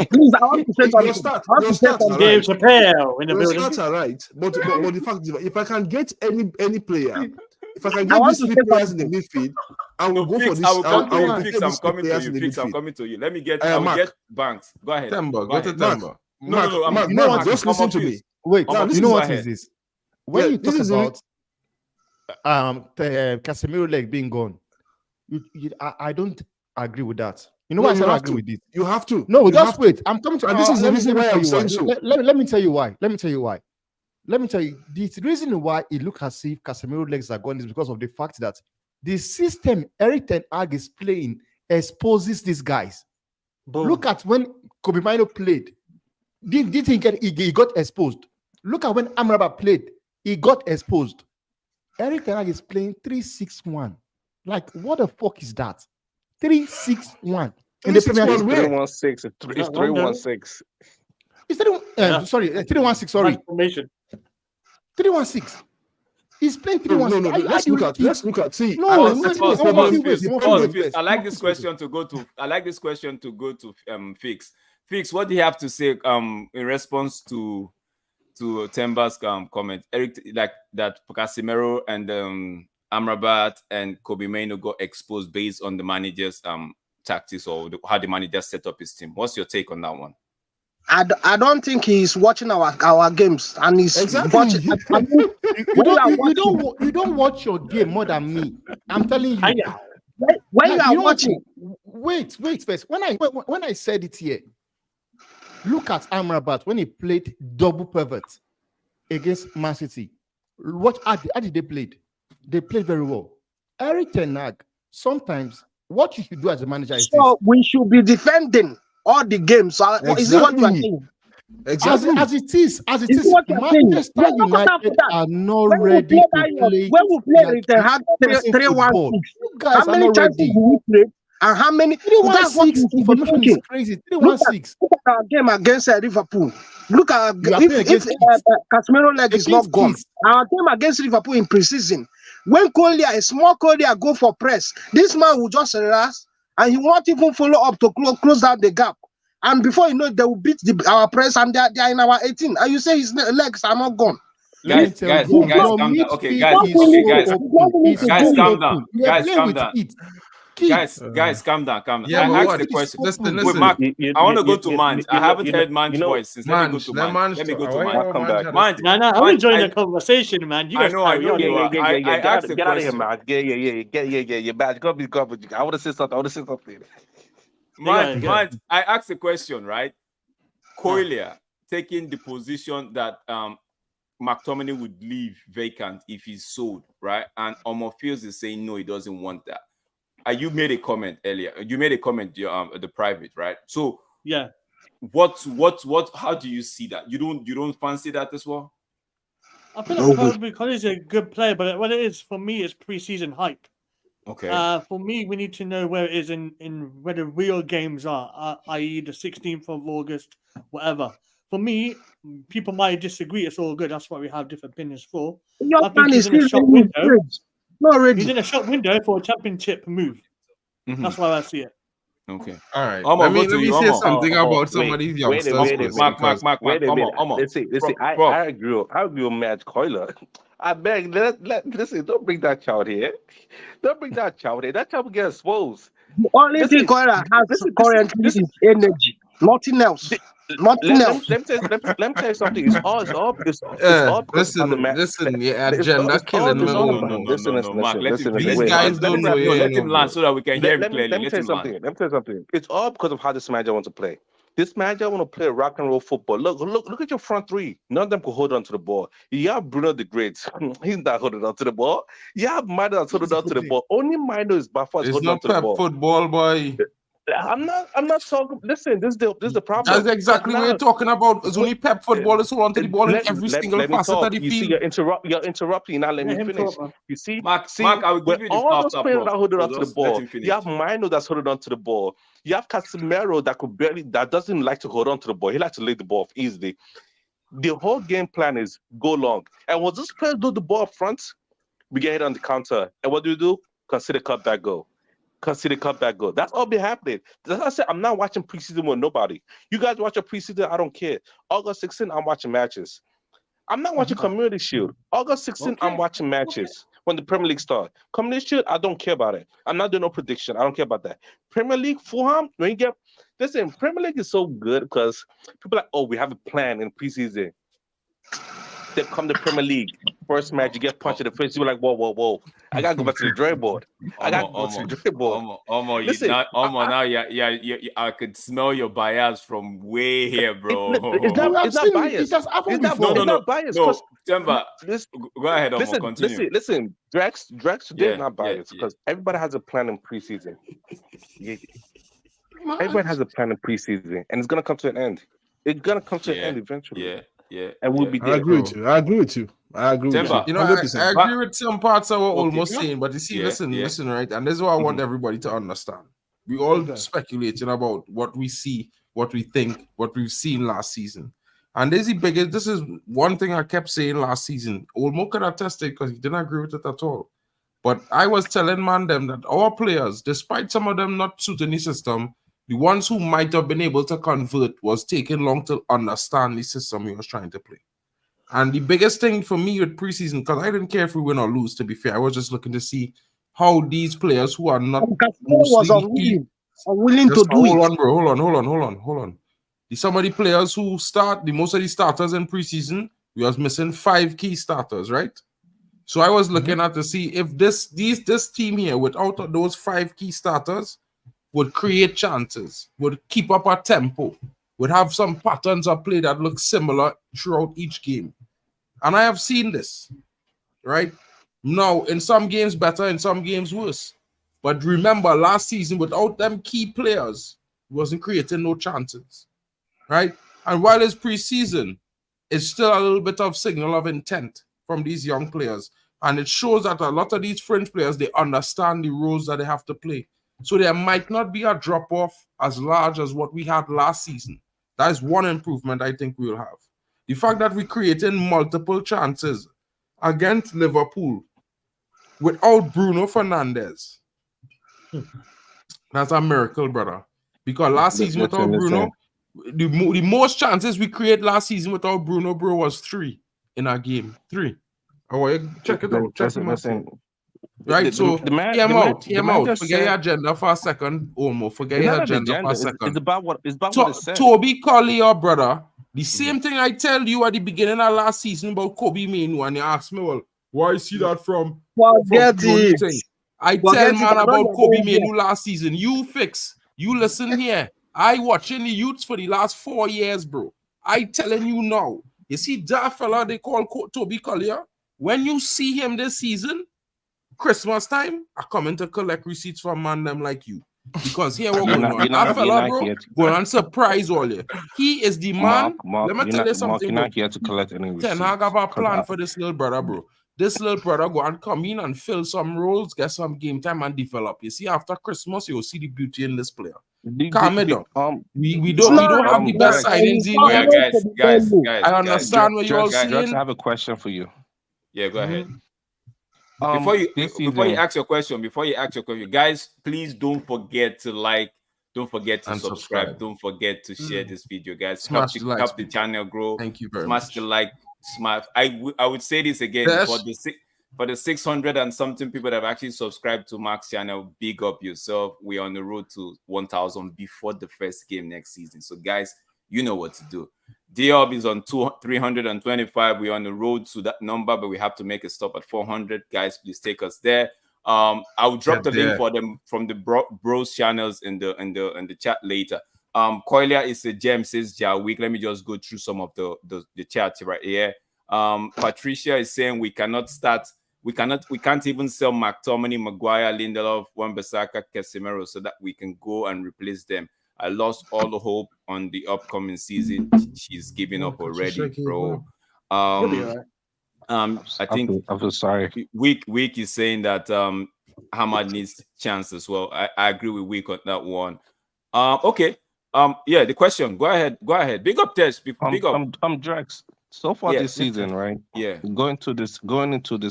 Speaker 6: Please, I want to say something.
Speaker 4: Your stats are
Speaker 3: Dave
Speaker 4: right.
Speaker 3: Chappelle in the
Speaker 4: Your
Speaker 3: building.
Speaker 4: stats are right. But the fact is, if I can get any player, if I can
Speaker 6: I
Speaker 4: get
Speaker 6: want
Speaker 4: these
Speaker 6: to
Speaker 4: three
Speaker 6: say
Speaker 4: players in the midfield, I will go for this.
Speaker 5: I will come to you.
Speaker 4: Fix,
Speaker 5: Fix, I'm coming to you. Fix, I'm coming to you. Let me get. I will get Banks. Go ahead.
Speaker 1: Temba, go to Temba.
Speaker 5: No.
Speaker 2: You know what?
Speaker 4: Just listen to me.
Speaker 2: Wait, you know what
Speaker 5: ahead.
Speaker 2: is this? When you talk about Casemiro leg being gone, I don't agree with that. You know why I don't agree with it?
Speaker 4: You have to.
Speaker 2: No, just wait. I'm coming to.
Speaker 4: And this is the reason why I'm saying so.
Speaker 2: Let me tell you why. Let me tell you the reason why it looks as if Casemiro legs are gone is because of the fact that the system Eric Ten Hag is playing exposes these guys.
Speaker 3: Boom.
Speaker 2: Look at when Kobe Mino played. Did he got exposed? Look at when Amrabat played. He got exposed. Eric Ten Hag is playing 3-6-1. Like, what the fuck is that? 3-6-1. In the Premier League.
Speaker 7: 3-1-6. It's 3-1-6.
Speaker 2: It's 3-1-6. Sorry. 3-1-6. He's playing 3-1-6.
Speaker 4: No. Let's look at. See.
Speaker 5: I like this question to go to. Fix. Fix. What do you have to say? In response to Temba's comment, Eric, like that Casemiro and Amrabat and Kobe Mainoo got exposed based on the manager's tactics or how the manager set up his team. What's your take on that one?
Speaker 6: I don't think he's watching our games and he's watching.
Speaker 2: You don't watch your game more than me. I'm telling you.
Speaker 6: When you are watching,
Speaker 2: wait first. When I said it here, look at Amrabat when he played double pivot against Man City. How did they play? They played very well. Eric Ten Hag, sometimes what you should do as a manager is
Speaker 6: we should be defending all the games. Is it what you are saying?
Speaker 4: Exactly.
Speaker 2: As it is,
Speaker 6: It's what you're saying.
Speaker 2: Manchester
Speaker 6: Yeah, no matter
Speaker 2: United
Speaker 6: that.
Speaker 2: are not
Speaker 6: When we
Speaker 2: ready
Speaker 6: play
Speaker 2: to
Speaker 6: that year,
Speaker 2: play.
Speaker 6: when we play
Speaker 2: like
Speaker 6: with the hard
Speaker 2: pressing
Speaker 6: 3-1-6,
Speaker 2: football. You
Speaker 6: how
Speaker 2: guys are
Speaker 6: many
Speaker 2: not
Speaker 6: chances
Speaker 2: ready.
Speaker 6: do we create? And how many? That's what
Speaker 2: 3-1-6
Speaker 6: we should be
Speaker 2: information is
Speaker 6: thinking.
Speaker 2: crazy.
Speaker 6: Look
Speaker 2: 3-1-6.
Speaker 6: at our game against Liverpool. Look at
Speaker 2: You are
Speaker 6: if
Speaker 2: playing against kids.
Speaker 6: Casemiro leg is not
Speaker 2: Against
Speaker 6: gone.
Speaker 2: kids.
Speaker 6: Our game against Liverpool in preseason, when Collier, a small Collier, go for press, this man will just relax and he won't even follow up to close down the gap. And before you know it, they will beat our press and they are in our 18. And you say his legs are not gone.
Speaker 5: Guys,
Speaker 2: Let
Speaker 5: guys,
Speaker 2: me tell you,
Speaker 5: guys,
Speaker 2: your
Speaker 5: calm down. Okay,
Speaker 2: midfield
Speaker 5: guys,
Speaker 2: is
Speaker 5: okay,
Speaker 2: so
Speaker 5: guys,
Speaker 2: open. It's
Speaker 5: guys,
Speaker 2: so
Speaker 5: calm
Speaker 2: open.
Speaker 5: down.
Speaker 2: We are
Speaker 5: Guys,
Speaker 2: playing
Speaker 5: calm
Speaker 2: with
Speaker 5: down.
Speaker 2: kids.
Speaker 5: Guys, calm down, calm down.
Speaker 2: Yeah,
Speaker 5: I
Speaker 2: but
Speaker 5: asked
Speaker 2: what
Speaker 5: the
Speaker 2: is
Speaker 5: question.
Speaker 2: open?
Speaker 5: Wait, Mark, I want to go to Manj. I haven't heard Manj's
Speaker 7: know-
Speaker 5: voice since. Let me go to Manj. Let me go to
Speaker 7: I'll come back.
Speaker 5: Manj.
Speaker 3: Nah, I'm
Speaker 5: Manj,
Speaker 3: enjoying
Speaker 5: I-
Speaker 3: the conversation, man. You guys
Speaker 5: I know
Speaker 3: carry on.
Speaker 5: you are. I
Speaker 7: Get
Speaker 5: asked the
Speaker 7: get out of here,
Speaker 5: question.
Speaker 7: man. Yeah. Bad. Go be garbage. I want to say something.
Speaker 5: Manj, I asked the question, right? Collier taking the position that McTominay would leave vacant if he's sold, right? And Omo Fields is saying no, he doesn't want that. You made a comment earlier. You made a comment the private, right? So
Speaker 3: Yeah.
Speaker 5: what? How do you see that? You don't fancy that as well?
Speaker 3: I feel like because he's a good player, but what it is for me is preseason hype.
Speaker 5: Okay.
Speaker 3: For me, we need to know where it is in where the real games are, i.e. the 16th of August, whatever. For me, people might disagree. It's all good. That's why we have different opinions for.
Speaker 6: Your
Speaker 3: I think
Speaker 6: man
Speaker 3: he's
Speaker 6: is
Speaker 3: in a
Speaker 6: still
Speaker 3: shop
Speaker 6: in his
Speaker 3: window.
Speaker 6: fridge. Not ready.
Speaker 3: He's in a shop window for a championship move.
Speaker 5: Mhm.
Speaker 3: That's why I see it.
Speaker 5: Okay.
Speaker 1: All right.
Speaker 5: Omo,
Speaker 1: Let me
Speaker 5: go to you,
Speaker 1: say
Speaker 5: Omo.
Speaker 1: something about some
Speaker 7: wait,
Speaker 1: of these
Speaker 7: wait a
Speaker 1: youngsters.
Speaker 7: minute,
Speaker 1: first,
Speaker 5: Mark,
Speaker 1: because-
Speaker 7: Wait a minute.
Speaker 5: Omo.
Speaker 7: Listen.
Speaker 5: Bro.
Speaker 7: I agree with Matt Coiler. I beg, listen. Don't bring that child here. Don't bring that child here. That child will get exposed.
Speaker 6: The only
Speaker 7: Listen,
Speaker 6: thing Koira has
Speaker 7: listen,
Speaker 6: currently
Speaker 7: listen.
Speaker 6: is energy. Nothing else. Nothing else.
Speaker 7: Let me tell you something. It's all because of how the match.
Speaker 1: listen, yeah, agenda killing me.
Speaker 5: No, Mark, let him
Speaker 1: These
Speaker 5: finish.
Speaker 1: guys don't know.
Speaker 5: Let him land so that we can hear him
Speaker 7: Let
Speaker 5: clearly.
Speaker 7: me tell you something. Let me tell you something. It's all because of how this manager wants to play. This manager want to play rock and roll football. Look at your front three. None of them can hold on to the ball. You have Bruno the Great. He's not holding on to the ball. You have Mino that's holding on to the ball. Only Mino is by far
Speaker 1: It's
Speaker 7: holding on
Speaker 1: not
Speaker 7: to the
Speaker 1: pep
Speaker 7: ball.
Speaker 1: football, boy.
Speaker 7: I'm not talking. Listen, this is the problem.
Speaker 1: That's exactly what you're talking about. It's only pep football is hold on to the ball in every single
Speaker 7: let me
Speaker 1: facet
Speaker 7: talk.
Speaker 1: of the
Speaker 7: You see,
Speaker 1: field.
Speaker 7: you're interrupting. Now let me
Speaker 3: him
Speaker 7: finish.
Speaker 3: talk, man.
Speaker 7: You see,
Speaker 5: Mark, I will
Speaker 7: when
Speaker 5: give you the
Speaker 7: all those
Speaker 5: soft
Speaker 7: players
Speaker 5: applause.
Speaker 7: that holding
Speaker 5: So
Speaker 7: on to the
Speaker 5: just let
Speaker 7: ball.
Speaker 5: him finish.
Speaker 7: You have Mino that's holding on to the ball. You have Casemiro that doesn't like to hold on to the ball. He likes to lay the ball off easily. The whole game plan is go long. And once this player do the ball up front, we get hit on the counter. And what do? Consider cutback goal. That's all be happening. That's why I said I'm not watching preseason with nobody. You guys watch a preseason, I don't care. August 16, I'm watching matches. I'm not watching Community Shield. August 16, I'm watching matches when the Premier League starts. Community Shield, I don't care about it. I'm not doing no prediction. I don't care about that. Premier League, Fulham, when you get... Listen, Premier League is so good because people are like, oh, we have a plan in preseason. They come to Premier League. First match, you get punched in the face. You're like, whoa. I got to go back to the drawing board.
Speaker 5: I could smell your bias from way here, bro.
Speaker 7: It's not biased.
Speaker 2: It has happened
Speaker 7: It's
Speaker 2: before.
Speaker 7: not biased.
Speaker 5: No, Temba, go ahead,
Speaker 7: Listen,
Speaker 5: continue.
Speaker 7: listen. Drax today
Speaker 5: Yeah,
Speaker 7: is not biased
Speaker 5: yeah.
Speaker 7: because everybody has a plan in preseason. Everybody has a plan in preseason, and it's gonna come to an end. It's gonna come to an end eventually.
Speaker 5: Yeah.
Speaker 7: And we'll be there.
Speaker 4: I agree with you. I agree with you.
Speaker 5: Temba,
Speaker 1: You know, I agree with some parts of what almost
Speaker 5: yeah.
Speaker 1: saying, but you see,
Speaker 5: Yeah,
Speaker 1: listen, right? And this is what I want everybody to understand. We all speculating about what we see, what we think, what we've seen last season. And this is one thing I kept saying last season. Olmo could attest it because he didn't agree with it at all. But I was telling them that our players, despite some of them not suiting the system, the ones who might have been able to convert was taking long to understand the system he was trying to play. And the biggest thing for me with preseason, because I didn't care if we win or lose, to be fair, I was just looking to see how these players who are not
Speaker 6: was unwilling to do
Speaker 1: hold
Speaker 6: it.
Speaker 1: on, bro. Hold on. Some of the players who start, most of the starters in preseason, we was missing 5 key starters, right? So I was looking at to see if this team here, without those 5 key starters, would create chances, would keep up a tempo, would have some patterns of play that look similar throughout each game. And I have seen this, right? Now, in some games better, in some games worse. But remember, last season, without them key players, he wasn't creating no chances, right? And while it's preseason, it's still a little bit of signal of intent from these young players. And it shows that a lot of these fringe players, they understand the roles that they have to play. So there might not be a drop-off as large as what we had last season. That is one improvement I think we'll have. The fact that we're creating multiple chances against Liverpool without Bruno Fernandes, that's a miracle, brother. Because last season without Bruno, the most chances we create last season without Bruno, bro, was 3 in our game. 3. Oh, check it out. Check him out. Right, so hear him out. Forget your agenda for a second, Olmo. Forget your agenda for a second.
Speaker 7: It's about what it says.
Speaker 1: Toby Collier, brother. The same thing I tell you at the beginning of last season about Kobe Mainoo, and you ask me, well, why see that from
Speaker 6: Forget it.
Speaker 1: I tell man about Kobe Mainoo last season. You fix. You listen here. I watching the youths for the last 4 years, bro. I telling you now. You see that fella they call Toby Collier? When you see him this season, Christmas time, I come in to collect receipts from man them like you. Because here we're going on. That fella, bro, going on surprise all you. He is the man. Let me tell you something.
Speaker 7: You're not here to collect any receipts.
Speaker 1: Ten Hag have a plan for this little brother, bro. This little brother go and come in and fill some roles, get some game time and develop. You see, after Christmas, you'll see the beauty in this player. Calm it down. We don't have the best signings in
Speaker 5: guys.
Speaker 1: I understand what you all saying.
Speaker 7: I have a question for you.
Speaker 5: Yeah, go ahead. Before you ask your question, guys, please don't forget to like, don't forget to subscribe, don't forget to share this video, guys. Help the channel grow.
Speaker 1: Thank you very
Speaker 5: much.
Speaker 1: Smash
Speaker 5: the like, smash. I would say this again for the 600 and something people that have actually subscribed to Mark's channel. Big up yourself. We're on the road to 1,000 before the first game next season. So, guys, you know what to do. Diop is on 325. We're on the road to that number, but we have to make a stop at 400. Guys, please take us there. I'll drop the link for them from the bros channels in the chat later. Coilia is a gem, says week. Let me just go through some of the chats right here. Patricia is saying we can't even sell McTominay, Maguire, Lindelof, Wan-Bissaka, Casemiro so that we can go and replace them. I lost all the hope on the upcoming season. She's giving up already, bro. I think
Speaker 7: I'm so sorry.
Speaker 5: Week is saying that Hamad needs chance as well. I agree with Week on that one. Okay. Yeah, the question. Go ahead. Big up, Tess. Big up.
Speaker 7: I'm Drex. So far this season, right?
Speaker 5: Yeah.
Speaker 7: Going into this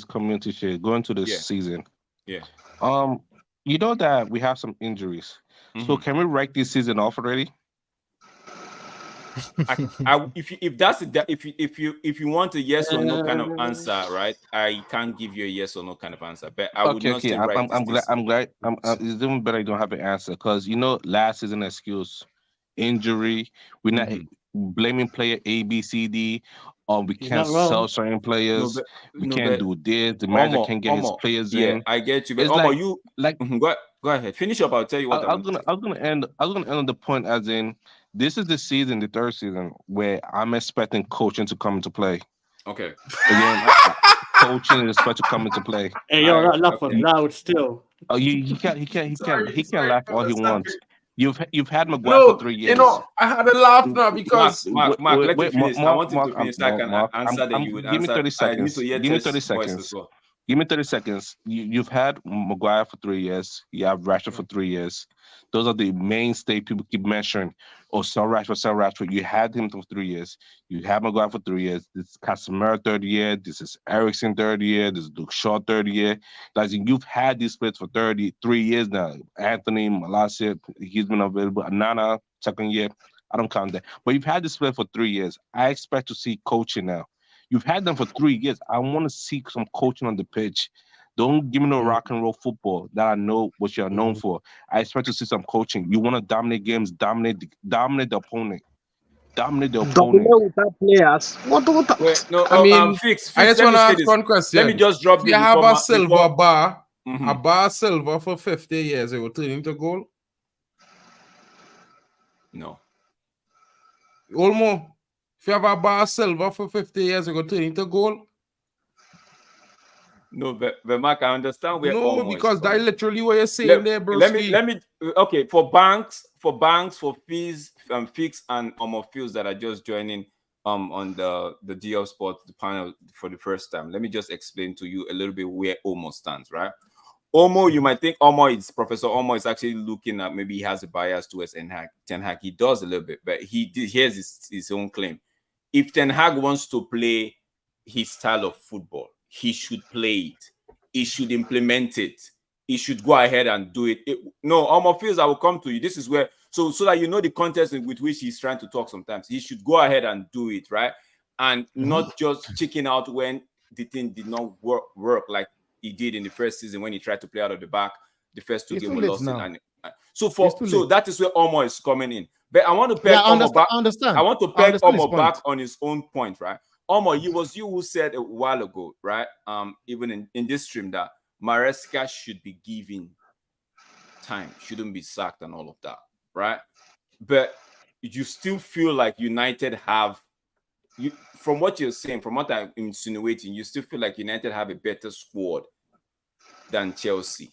Speaker 7: community shield, going to this season.
Speaker 5: Yeah.
Speaker 7: You know that we have some injuries. So can we write this season off already?
Speaker 5: If you want a yes or no kind of answer, right? I can't give you a yes or no kind of answer, but I would not say right.
Speaker 7: I'm glad. It's even better you don't have an answer because last season excuse injury. We're not blaming player A, B, C, D. We can't sell certain players. We can't do this. The manager can't get his players in.
Speaker 5: I get you. But go ahead. Finish up. I'll tell you what.
Speaker 7: I was gonna end on the point as in this is the season, the third season, where I'm expecting coaching to come into play.
Speaker 5: Okay.
Speaker 7: Again, coaching is expected to come into play.
Speaker 3: Hey, yo, that laugh was loud still.
Speaker 7: Oh, he can't laugh all he wants. You've had Maguire for 3 years.
Speaker 1: I had a laugh now because
Speaker 5: Mark, let me finish. I want you to finish. I can answer that you would answer.
Speaker 7: Give me 30 seconds. Give me 30 seconds. Give me 30 seconds. You've had Maguire for 3 years. You have Rashford for 3 years. Those are the mainstay people keep mentioning. Oh, sell Rashford. You had him for 3 years. You have Maguire for 3 years. This is Casemiro third year. This is Eriksen third year. This is Luke Shaw third year. Like you've had these splits for 33 years now. Anthony, Malacia, he's been available. Anana, second year. I don't count that. But you've had this split for 3 years. I expect to see coaching now. You've had them for 3 years. I want to see some coaching on the pitch. Don't give me no rock and roll football that I know what you're known for. I expect to see some coaching. You want to dominate games, dominate the opponent. Dominate
Speaker 6: without players.
Speaker 5: Wait, no, Fix.
Speaker 1: I just want to ask one question.
Speaker 5: Let me just drop.
Speaker 1: You have a silver bar, a bar silver for 50 years. It will turn into gold.
Speaker 5: No.
Speaker 1: Olmo, if you have a bar silver for 50 years, it will turn into gold.
Speaker 5: No, but Mark, I understand where
Speaker 1: No,
Speaker 5: Omo is
Speaker 1: because
Speaker 5: coming.
Speaker 1: that's literally what you're saying there, bro.
Speaker 5: Let me. Okay, for banks, for fees, fix and fees that are just joining on the DL Sports the panel for the first time. Let me just explain to you a little bit where Omo stands, right? Omo, you might think Professor Omo is actually looking at, maybe he has a bias towards Ten Hag. He does a little bit, but here's his own claim. If Ten Hag wants to play his style of football, he should play it. He should implement it. He should go ahead and do it. No, Omo feels I will come to you. This is where, so that you know the context with which he's trying to talk sometimes. He should go ahead and do it, right? And not just chicken out when the thing did not work like he did in the first season when he tried to play out of the back. The first two games were lost. So that is where Omo is coming in. But I want to peg Omo back. I want to peg Omo back on his own point, right? Omo, it was you who said a while ago, right? Even in this stream, that Maresca should be given time, shouldn't be sacked and all of that, right? But you still feel like United have, from what you're saying, from what I'm insinuating, you still feel like United have a better squad than Chelsea.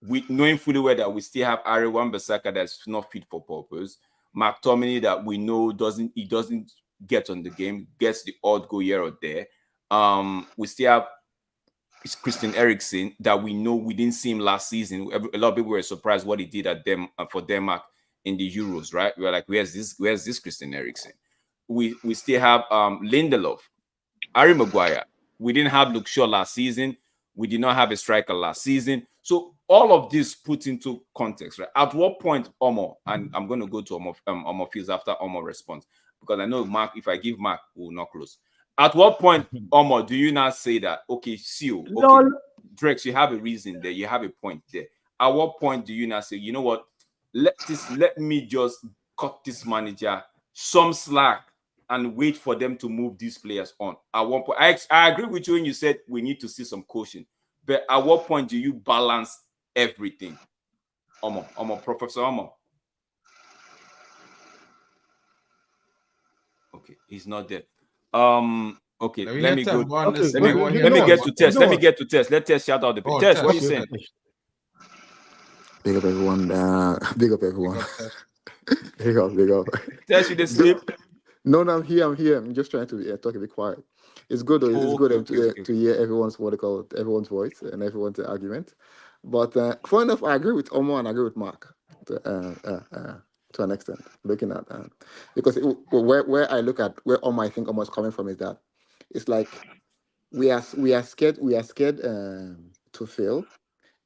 Speaker 5: With knowing fully well that we still have Ari Wan-Bissaka that's not fit for purpose, McTominay that we know doesn't get on the game, gets the odd goal here or there. We still have Christian Eriksen that we know we didn't see him last season. A lot of people were surprised what he did for Denmark in the Euros, right? We were like, where's this Christian Eriksen? We still have Lindelof, Harry Maguire. We didn't have Luke Shaw last season. We did not have a striker last season. So all of this put into context, right? At what point, Omo, and I'm going to go to Omo Fields after Omo responds, because I know Mark, if I give Mark, we'll not close. At what point, Omo, do you not say that, okay, Seal, okay, Drex, you have a reason there, you have a point there. At what point do you not say, you know what, let me just cut this manager some slack and wait for them to move these players on? At one point, I agree with you when you said we need to see some caution. But at what point do you balance everything? Omo, Professor Omo. Okay, he's not there. Okay, let me go. Let me get to test. Let Test shout out the Test. What are you saying?
Speaker 8: Big up everyone. Big up everyone. Big up.
Speaker 5: Test, you the sleep?
Speaker 8: No, I'm here. I'm just trying to talk a bit quiet. It's good though. It's good to hear everyone's voice and everyone's argument. But funny enough, I agree with Omo and I agree with Mark to an extent. Looking at because where I look at where Omo, I think Omo is coming from is that it's like we are scared to fail,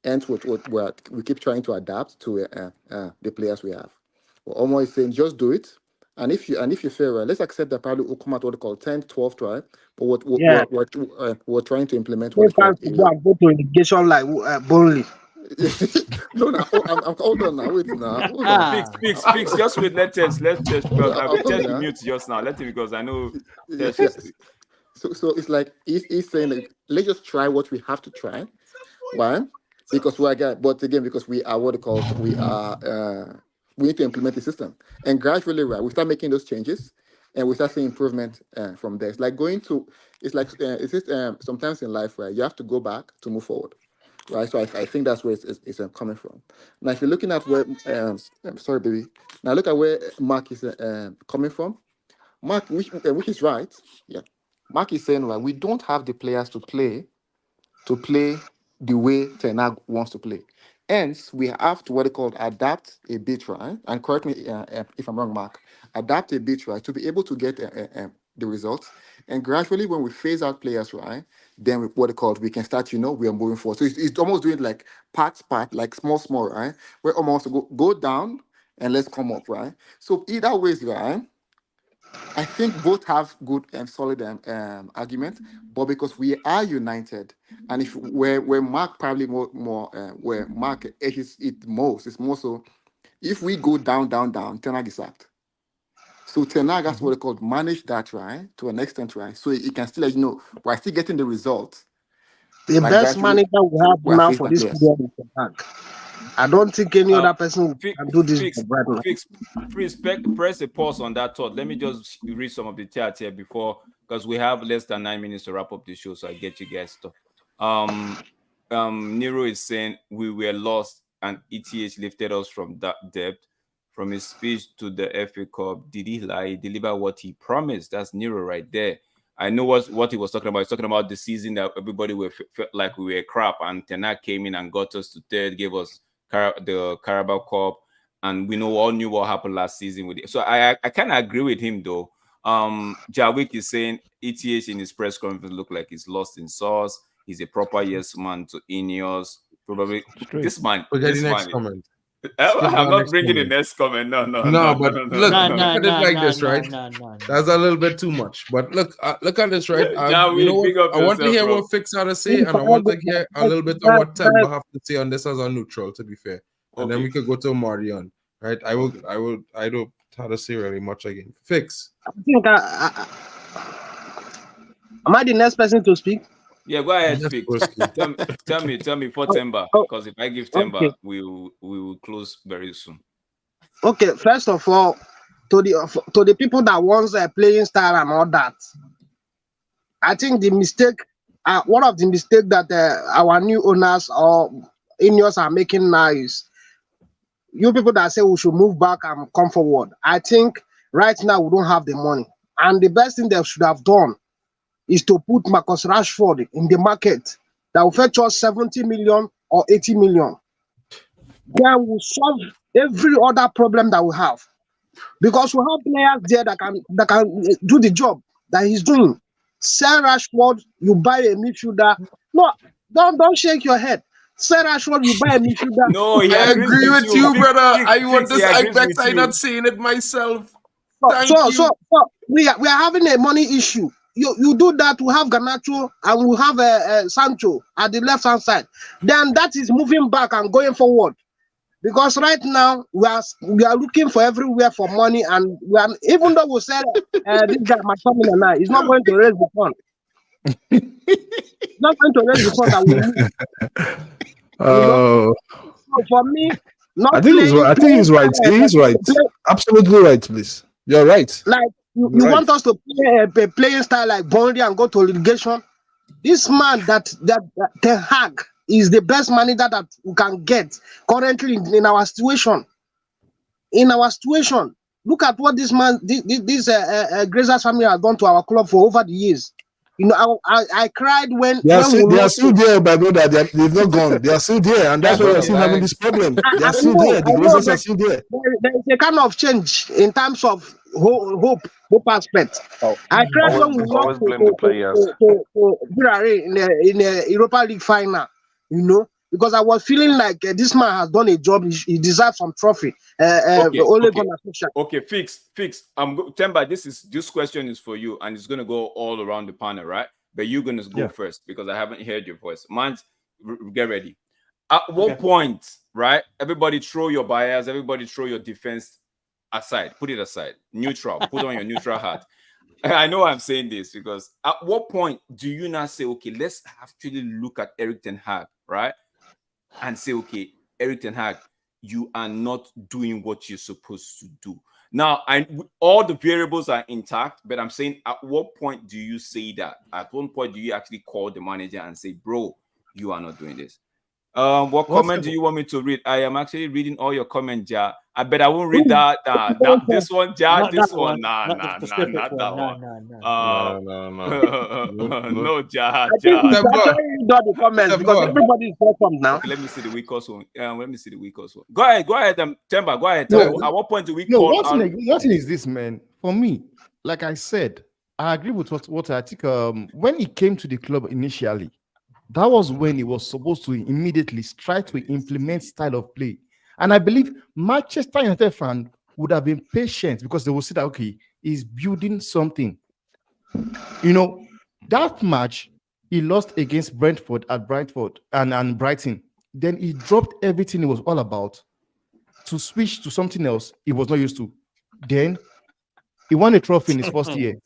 Speaker 8: and we keep trying to adapt to the players we have. Well, Omo is saying just do it. And if you fail, let's accept that probably will come at what they call 10th, 12th try. But we're trying to implement what
Speaker 6: go to irrigation like Burnley.
Speaker 8: No, I'm hold on now. Wait now. Hold on.
Speaker 5: Fix. Just wait. Let's test because Test mute just now. Let him, because I know.
Speaker 8: So it's like he's saying that let's just try what we have to try. Why? Because we are guys, but again, because we are what they call we need to implement the system, and gradually, right, we start making those changes, and we start seeing improvement from there. It's like sometimes in life, right, you have to go back to move forward, right? So I think that's where it's coming from. Now, if you're looking at where, sorry, baby. Now look at where Mark is coming from. Mark, which is right, yeah. Mark is saying, right, we don't have the players to play the way Ten Hag wants to play. Hence, we have to what they call adapt a bit, right? And correct me if I'm wrong, Mark. Adapt a bit, right, to be able to get the results. And gradually, when we phase out players, right, then we can start, we are moving forward. So it's almost doing like part, like small, right? We're almost go down and let's come up, right? So either ways, right, I think both have good and solid arguments, but because we are united, and if where Mark probably more where Mark edges it most, it's more so if we go down, Ten Hag is sacked. So Ten Hag has what they call manage that, right, to an extent, right? So it can still we're still getting the results.
Speaker 6: The best manager we have now for this period is Ten Hag. I don't think any other person can do this right now.
Speaker 5: Please press a pause on that thought. Let me just read some of the chat here because we have less than 9 minutes to wrap up the show, so I get you guys stuff. Nero is saying we were lost and ETH lifted us from that depth. From his speech to the FA Cup, did he lie? Deliver what he promised? That's Nero right there. I know what he was talking about. He's talking about the season that everybody felt like we were crap, and Tenak came in and got us to third, gave us the Carabao Cup, and we all knew what happened last season with it. So I kind of agree with him though. Jarwick is saying ETH in his press conference looked like he's lost in sauce. He's a proper yes man to Ineos. Probably this man.
Speaker 1: Forget the next comment.
Speaker 5: I'm not bringing the next comment. No.
Speaker 1: But look at it like this, right? That's a little bit too much. But look at this, right? I want to hear what Fix had to say, and I want to hear a little bit of what Temba have to say on this as a neutral, to be fair. And then we could go to Marion, right? I don't have to say really much again. Fix.
Speaker 6: I think am I the next person to speak?
Speaker 5: Yeah, go ahead, Fix. tell me for Temba, because if I give Temba, we will close very soon.
Speaker 6: Okay, first of all, to the people that wants a playing style and all that, I think the mistake, one of the mistakes that our new owners or Ineos are making now is you people that say we should move back and come forward. I think right now we don't have the money, and the best thing they should have done is to put Marcus Rashford in the market that will fetch us 70 million or 80 million. Then we'll solve every other problem that we have. Because we have players there that can do the job that he's doing. Sell Rashford, you buy a midfielder. No, don't shake your head. Sell Rashford, you buy a midfielder.
Speaker 5: No,
Speaker 1: I agree with you, brother. I want this. I'm not saying it myself.
Speaker 6: So we are having a money issue. You do that, we have Garnacho and we have Sancho at the left hand side. Then that is moving back and going forward. Because right now we are looking for everywhere for money, and even though we said this guy McTominay and I, he's not going to raise the fund. He's not going to raise the fund that we need. So for me,
Speaker 4: I think he's right. He's right. Absolutely right, please. You're right.
Speaker 6: Like you want us to play a playing style like Burnley and go to relegation? This man that Ten Hag is the best manager that we can get currently in our situation. In our situation, look at what this man, this Grazers family has done to our club for over the years. You know, I cried when
Speaker 4: they are still there, my brother. They've not gone. They are still there, and that's why we are still having this problem. They are still there. The Grazers are still there.
Speaker 6: There is a kind of change in terms of hope aspect. I cried when we lost to Villarreal in the Europa League final. You know, because I was feeling like this man has done a job. He deserves some trophy.
Speaker 5: Okay, fix. Temba, this question is for you, and it's gonna go all around the panel, right? But you're gonna go first because I haven't heard your voice. Man, get ready. At what point, right? Everybody throw your bias. Everybody throw your defense aside. Put it aside. Neutral. Put on your neutral hat. I know I'm saying this because at what point do you not say, okay, let's actually look at Erik ten Hag, right? And say, okay, Erik ten Hag, you are not doing what you're supposed to do. Now, all the variables are intact, but I'm saying, at what point do you say that? At what point do you actually call the manager and say, bro, you are not doing this? What comment do you want me to read? I am actually reading all your comments, Ja. I bet I won't read that. This one, Ja. This one, nah, not that one. No, Ja.
Speaker 6: The comments because everybody is welcome now.
Speaker 5: Okay, let me see the weakest one. Go ahead, Temba. Go ahead. At what point do we call?
Speaker 2: What thing is this, man? For me, like I said, I agree with what I think. When he came to the club initially, that was when he was supposed to immediately try to implement style of play. And I believe Manchester United fan would have been patient because they will see that, okay, he's building something. You know, that match, he lost against Brentford at Brentford and Brighton. Then he dropped everything he was all about to switch to something else he was not used to. Then he won a trophy in his first year.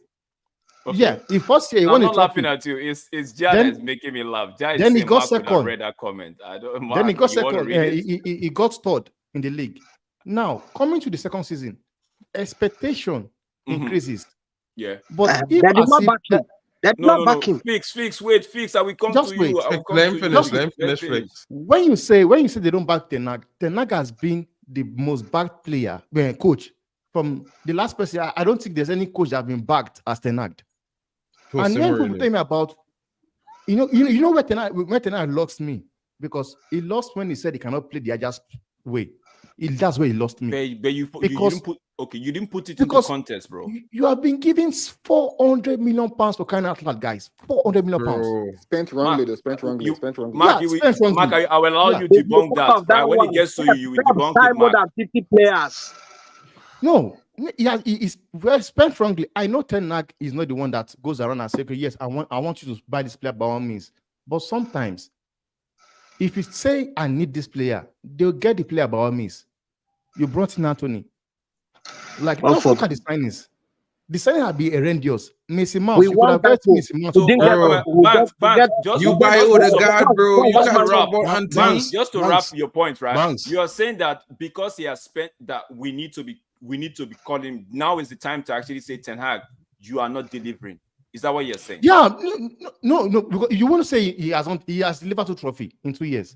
Speaker 2: Okay. Yeah, in first year he won a trophy.
Speaker 5: I'm not laughing at you. It's Jad that's making me laugh. Jad
Speaker 2: then he got second.
Speaker 5: Read that comment.
Speaker 2: Then he got second. He got third in the league. Now coming to the second season, expectation increases.
Speaker 5: Yeah,
Speaker 2: but
Speaker 6: They did not back him.
Speaker 5: Fix, wait, I will come
Speaker 2: Just
Speaker 5: to
Speaker 2: wait.
Speaker 5: you. I will come
Speaker 1: Let
Speaker 5: to
Speaker 1: him
Speaker 5: you.
Speaker 1: finish.
Speaker 2: Just
Speaker 1: Let him
Speaker 5: Let's
Speaker 1: finish. Fix.
Speaker 2: When you say they don't back Ten Hag has been the most backed player, coach from the last person. I don't think there's any coach that have been backed as Ten Hag. And when people tell me about, you know where Ten Hag lost me, because he lost when he said he cannot play the Ajax way. That's where he lost me.
Speaker 5: But you didn't put it into contest, bro.
Speaker 2: You have been given 400 million pounds for kind of that, guys. 400 million pounds.
Speaker 8: Spent wrongly.
Speaker 5: Mark, I will allow you to debunk that. Right? When it gets to you will debunk it,
Speaker 6: more
Speaker 5: Mark.
Speaker 6: than 50 players.
Speaker 2: No, he's well spent wrongly. I know Ten Hag is not the one that goes around and says, okay, yes, I want you to buy this player by all means. But sometimes, if you say I need this player, they'll get the player by all means. You brought in Anthony. Like, look at the signings. The signing have been horrendous. Mason Mount, you could have got Mason Mount.
Speaker 5: You buy
Speaker 1: Odegaard, bro. You can't
Speaker 5: wrap.
Speaker 1: talk about Anthony.
Speaker 5: Just to wrap your point, right?
Speaker 4: Banks.
Speaker 5: You are saying that because he has spent that we need to be calling. Now is the time to actually say, Ten Hag, you are not delivering. Is that what you're saying?
Speaker 2: Yeah, no. Because you want to say he has delivered 2 trophies in 2 years,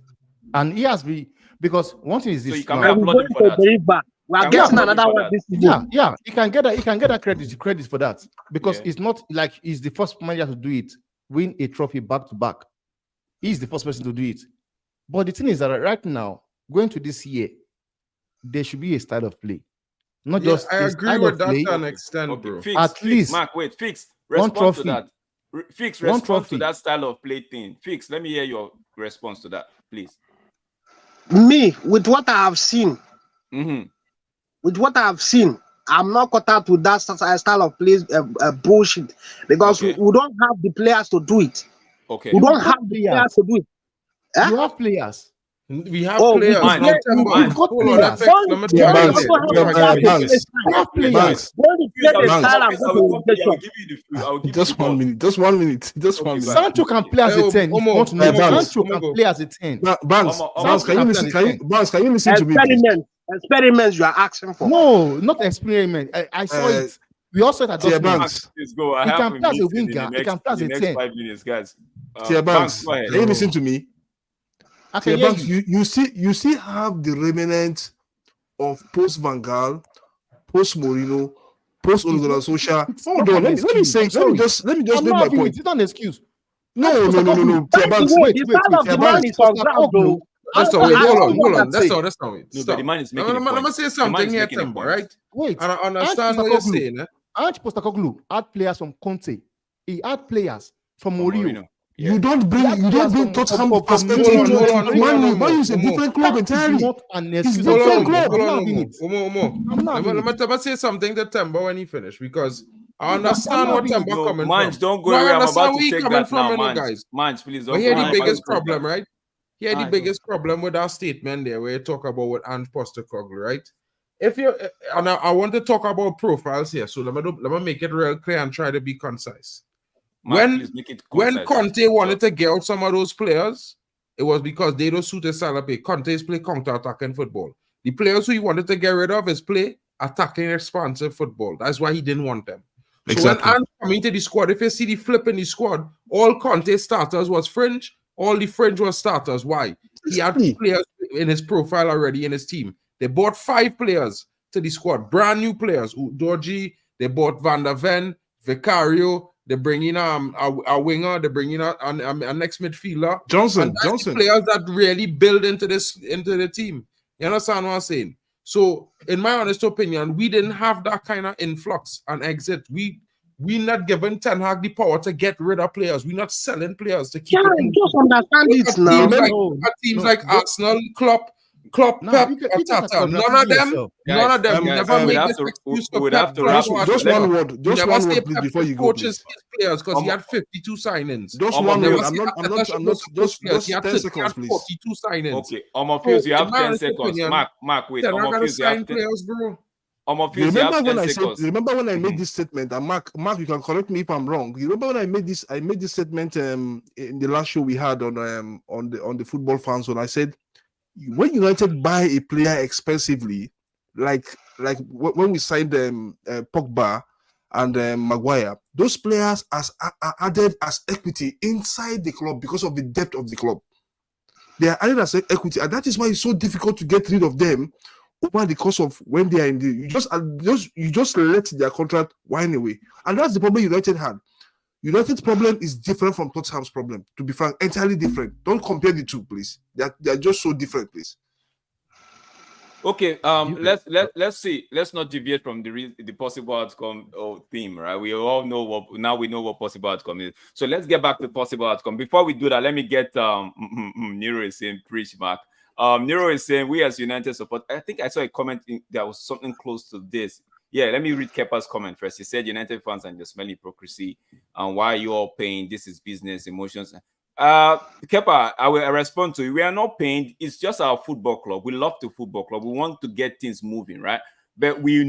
Speaker 2: and he has been, because one thing is this.
Speaker 5: So you can be applauding for that.
Speaker 6: We are getting another one this season.
Speaker 2: Yeah. He can get that credit for that, because it's not like he's the first manager to do it, win a trophy back to back. He's the first person to do it. But the thing is that right now, going to this year, there should be a style of play. Not just
Speaker 1: I agree with that to an extent, bro.
Speaker 2: At least
Speaker 5: Mark, wait, Fix.
Speaker 2: Respond
Speaker 5: to that. Respond to that style of play thing. Fix, let me hear your response to that, please.
Speaker 6: Me, with what I have seen, I'm not caught out with that style of play bullshit, because we don't have the players to do it.
Speaker 5: Okay.
Speaker 6: We don't have the players to do it.
Speaker 2: You have players.
Speaker 1: We have players.
Speaker 2: We've got players.
Speaker 4: Just 1 minute.
Speaker 2: Sancho can play as a 10. Sancho can play as a 10.
Speaker 4: Banks, can you listen to me?
Speaker 6: Experiments you are asking for.
Speaker 2: No, not experiment. I saw it. We also had
Speaker 4: Banks.
Speaker 5: Let's go.
Speaker 2: He can play as a winger. He can play as a 10.
Speaker 5: 5 minutes, guys.
Speaker 4: Banks, can you listen to me?
Speaker 2: Banks,
Speaker 4: you still have the remnant of post Van Gaal, post Mourinho, post Ole Gunnar Solskjaer. Hold on, let me just make my point.
Speaker 2: It's not an excuse.
Speaker 4: No. Banks,
Speaker 2: wait.
Speaker 1: Hold on. That's not it.
Speaker 5: No, but the man is making
Speaker 1: Let me say something here, Timber, right?
Speaker 2: Wait.
Speaker 1: And I understand what you're saying.
Speaker 2: Ange Postecoglou had players from Conte. He had players from Mourinho.
Speaker 4: You don't bring Tottenham perspective into it. Man is a different club entirely. It's a different club.
Speaker 1: Let me say something to Temba when he finished, because I understand what Temba coming from.
Speaker 5: Don't go away. I'm about to take that now,
Speaker 1: guys.
Speaker 5: Manch, please don't.
Speaker 1: But here the biggest problem, right? Here the biggest problem with our statement there, where you talk about what Ange Postecoglou, right? If you and I want to talk about profiles here, so let me make it real clear and try to be concise. Mark, when Conte wanted to get out some of those players, it was because they don't suit his style of play. Conte's play counter-attacking football. The players who he wanted to get rid of is play attacking, expansive football. That's why he didn't want them.
Speaker 4: Exactly.
Speaker 1: So when Ange come into the squad, if you see the flip in the squad, all Conte starters was fringe, all the fringe was starters. Why? He had players in his profile already in his team. They bought 5 players to the squad, brand new players. Dorji, they bought Van der Ven, Vicario. They bring in a winger. They bring in a next midfielder.
Speaker 4: Johnson.
Speaker 1: Players that really build into the team. You understand what I'm saying? So, in my honest opinion, we didn't have that kind of influx and exit. We not giving Ten Hag the power to get rid of players. We're not selling players to keep it.
Speaker 6: Just understand it now.
Speaker 1: Teams like Arsenal, Klopp, Pep, Tata. None of them never make this excuse for Pep.
Speaker 4: Just one word, please, before you go.
Speaker 1: Coaches players because he had 52 signings.
Speaker 4: Just one word. I'm not. Just 10 seconds, please.
Speaker 1: 42 signings.
Speaker 5: Okay, Fuse, you have 10 seconds. Mark, wait. Fuse, you have 10
Speaker 1: players, bro.
Speaker 4: Remember when I made this statement, and Mark, you can correct me if I'm wrong. You remember when I made this statement in the last show we had on the football fans, when I said, when United buy a player expensively, like when we signed Pogba, and Maguire. Those players are added as equity inside the club because of the depth of the club. They are added as equity, and that is why it's so difficult to get rid of them over the course of when they are in the. You just let their contract wind away, and that's the problem United had. United's problem is different from Tottenham's problem. To be frank, entirely different. Don't compare the two, please. They are just so different, please.
Speaker 5: Okay, let's see. Let's not deviate from the possible outcome or theme, right? We all know what possible outcome is. So let's get back to possible outcome. Before we do that, let me get Nero is saying preach, Mark. Nero is saying we as United support. I think I saw a comment that was something close to this. Yeah, let me read Kepa's comment first. He said United fans are just smelling hypocrisy, and why are you all paying? This is business, emotions. Kepa, I will respond to you. We are not paying. It's just our football club. We love the football club. We want to get things moving, right? But we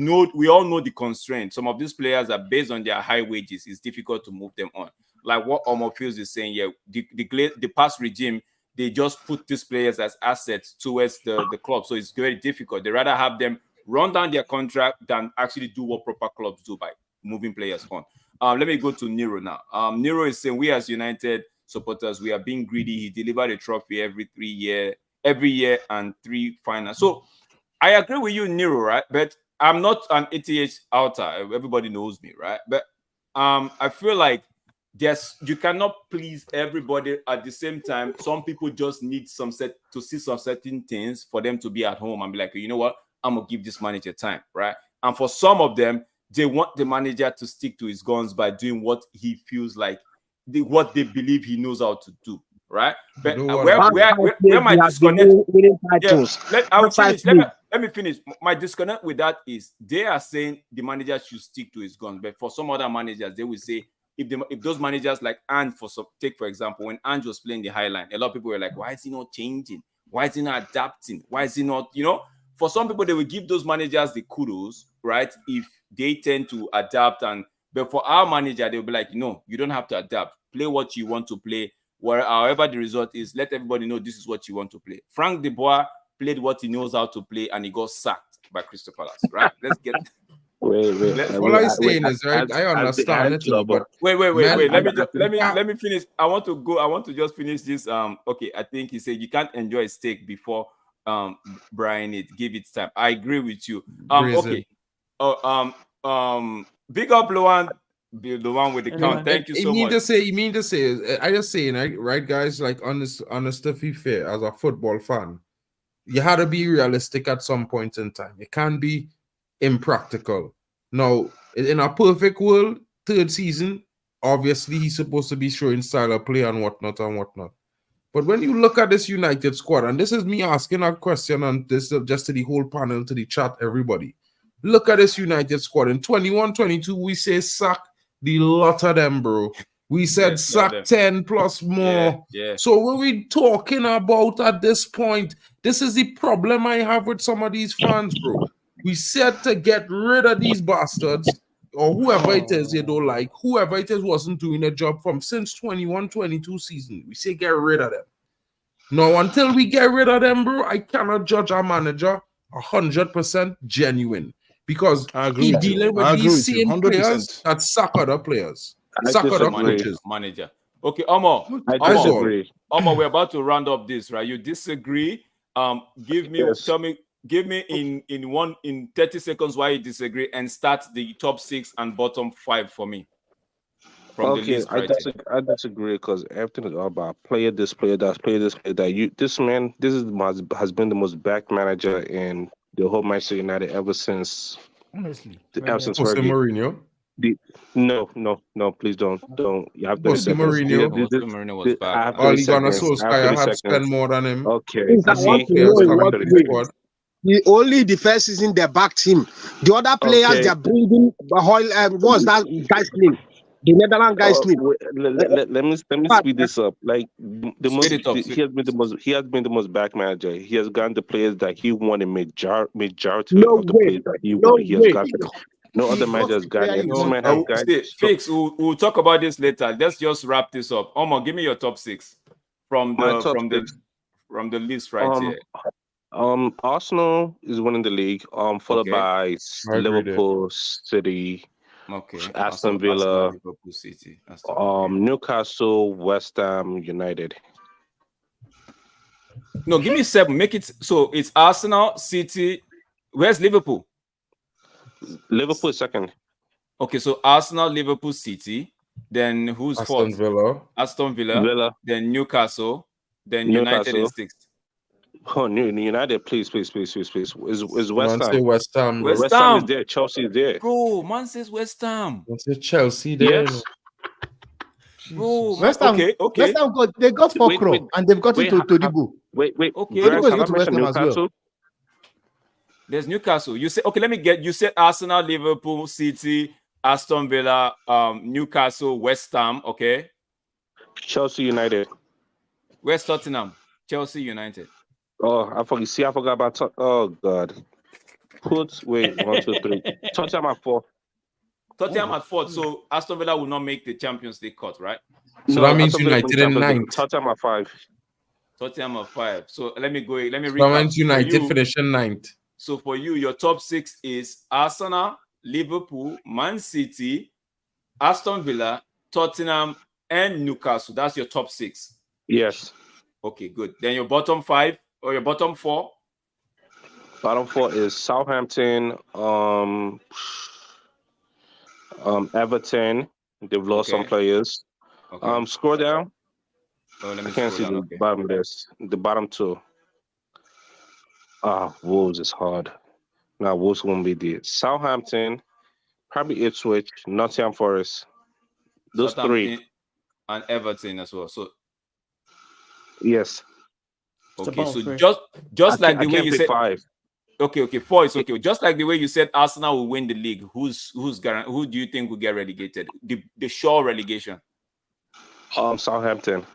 Speaker 5: all know the constraints. Some of these players are based on their high wages. It's difficult to move them on. Like what Omo Fields is saying, yeah, the past regime, they just put these players as assets towards the club. So it's very difficult. They rather have them run down their contract than actually do what proper clubs do by moving players on. Let me go to Nero now. Nero is saying we as United supporters, we are being greedy. He delivered a trophy every year and 3 finals. So I agree with you, Nero, right? But I'm not an ATH outer. Everybody knows me, right? But I feel like you cannot please everybody at the same time. Some people just need to see some certain things for them to be at home and be like, you know what? I'm gonna give this manager time, right? And for some of them, they want the manager to stick to his guns by doing what he feels like, what they believe he knows how to do, right? But where my disconnect? Let me finish. My disconnect with that is they are saying the manager should stick to his guns, but for some other managers, they will say if those managers like Ange, take for example, when Ange was playing the High Line, a lot of people were like, why is he not changing? Why is he not adapting? Why is he not, For some people, they will give those managers the kudos, right? If they tend to adapt, but for our manager, they'll be like, no, you don't have to adapt. Play what you want to play. However the result is, let everybody know this is what you want to play. Frank de Boer played what he knows how to play, and he got sacked by Crystal Palace, right? Let's get.
Speaker 1: All I'm saying is, right? I understand it, but
Speaker 5: wait. Let me finish. I want to just finish this. Okay, I think he said you can't enjoy a steak before Brian give it time. I agree with you. Okay. Big up Luan, the one with the count. Thank you so much.
Speaker 1: You mean to say I just saying, right, guys, like on the Stuffy Fair, as a football fan, you had to be realistic at some point in time. It can't be impractical. Now, in a perfect world, third season, obviously he's supposed to be showing style of play and whatnot. But when you look at this United squad, and this is me asking a question, and this is just to the whole panel, to the chat, everybody. Look at this United squad. In 21-22, we say sack the lot of them, bro. We said sack 10 plus more.
Speaker 5: Yeah.
Speaker 1: So what we talking about at this point? This is the problem I have with some of these fans, bro. We said to get rid of these bastards, or whoever it is you don't like, whoever it is wasn't doing a job from since 21-22 season. We say get rid of them. Now, until we get rid of them, bro, I cannot judge our manager 100% genuine, because he's dealing with these same players that suck other players, suck other coaches.
Speaker 5: Manager. Okay, Omo.
Speaker 7: I disagree.
Speaker 5: Omo, we're about to round up this, right? You disagree? Give me in 30 seconds why you disagree, and start the top 6 and bottom 5 for me. From the list
Speaker 7: I disagree, because everything is all about player this, player that, player this, player that. This man, has been the most backed manager in the whole Manchester United ever since.
Speaker 2: Honestly,
Speaker 7: ever since
Speaker 1: Jose Mourinho.
Speaker 7: No, please don't. You have to.
Speaker 1: Jose Mourinho.
Speaker 5: Mourinho was back.
Speaker 1: Ole Gunnar Solskjaer had spent more than him.
Speaker 7: Okay.
Speaker 6: Only the first season they backed him. The other players they're bringing. What's that guy's name? The Netherlands guy's name.
Speaker 7: Let me speed this up. Like he has been the most back manager. He has gotten the players that he wanted. Majority of the players that he wanted. He has gotten. No other manager has gotten. This man has gotten.
Speaker 5: Fix. We'll talk about this later. Let's just wrap this up. Omo, give me your top 6 from the list right here.
Speaker 7: Arsenal is winning the league. Followed by Liverpool, City,
Speaker 5: Okay.
Speaker 7: Aston Villa,
Speaker 5: Liverpool, City. Okay.
Speaker 7: Newcastle, West Ham, United.
Speaker 5: No, give me 7. Make it so it's Arsenal, City. Where's Liverpool?
Speaker 7: Liverpool is second.
Speaker 5: Okay, so Arsenal, Liverpool, City. Then who's fourth? Aston Villa. Then Newcastle. Then United is 6th.
Speaker 7: Oh, United, please. Is West
Speaker 1: Man, say
Speaker 7: Ham?
Speaker 1: West Ham.
Speaker 7: West Ham is there. Chelsea is there.
Speaker 5: Bro, man says West Ham.
Speaker 1: Man, say Chelsea there.
Speaker 7: Yes.
Speaker 5: Bro,
Speaker 2: West Ham,
Speaker 5: okay.
Speaker 2: West Ham they got 4 crore and they've got into Todibo.
Speaker 7: Wait.
Speaker 5: Okay.
Speaker 7: Greg,
Speaker 2: Todibo is
Speaker 7: have
Speaker 2: going
Speaker 7: I
Speaker 2: to West
Speaker 7: mentioned
Speaker 2: Ham as well.
Speaker 7: Newcastle?
Speaker 5: There's Newcastle. You said, okay, let me get, you said Arsenal, Liverpool, City, Aston Villa, Newcastle, West Ham, okay?
Speaker 7: Chelsea, United.
Speaker 5: Where's Tottenham? Chelsea, United.
Speaker 7: Oh, I forgot about. Oh God. Wait, 1, 2, 3. Tottenham at 4.
Speaker 5: Tottenham at 4th. So Aston Villa will not make the Champions League cut, right?
Speaker 1: So that means United in 9th.
Speaker 7: Tottenham at 5.
Speaker 5: Tottenham at 5. So let me go. Let me
Speaker 1: So that
Speaker 5: recap.
Speaker 1: means United finishing 9th.
Speaker 5: So for you, your top 6 is Arsenal, Liverpool, Man City, Aston Villa, Tottenham, and Newcastle. That's your top 6.
Speaker 7: Yes.
Speaker 5: Okay, good. Then your bottom 5 or your bottom 4?
Speaker 7: Bottom 4 is Southampton, Everton. They've lost some players.
Speaker 5: Okay.
Speaker 7: Scroll down.
Speaker 5: Oh, let me
Speaker 7: I can't see the bottom list. The bottom 2. Wolves is hard. Now Wolves won't be there. Southampton, probably Ipswich, Nottingham Forest. Those 3.
Speaker 5: And Everton as well. So
Speaker 7: yes.
Speaker 5: Okay, so just like the way you said
Speaker 7: 5.
Speaker 5: Okay, 4 is okay. Just like the way you said Arsenal will win the league. Who do you think will get relegated? The sure relegation.
Speaker 7: Southampton.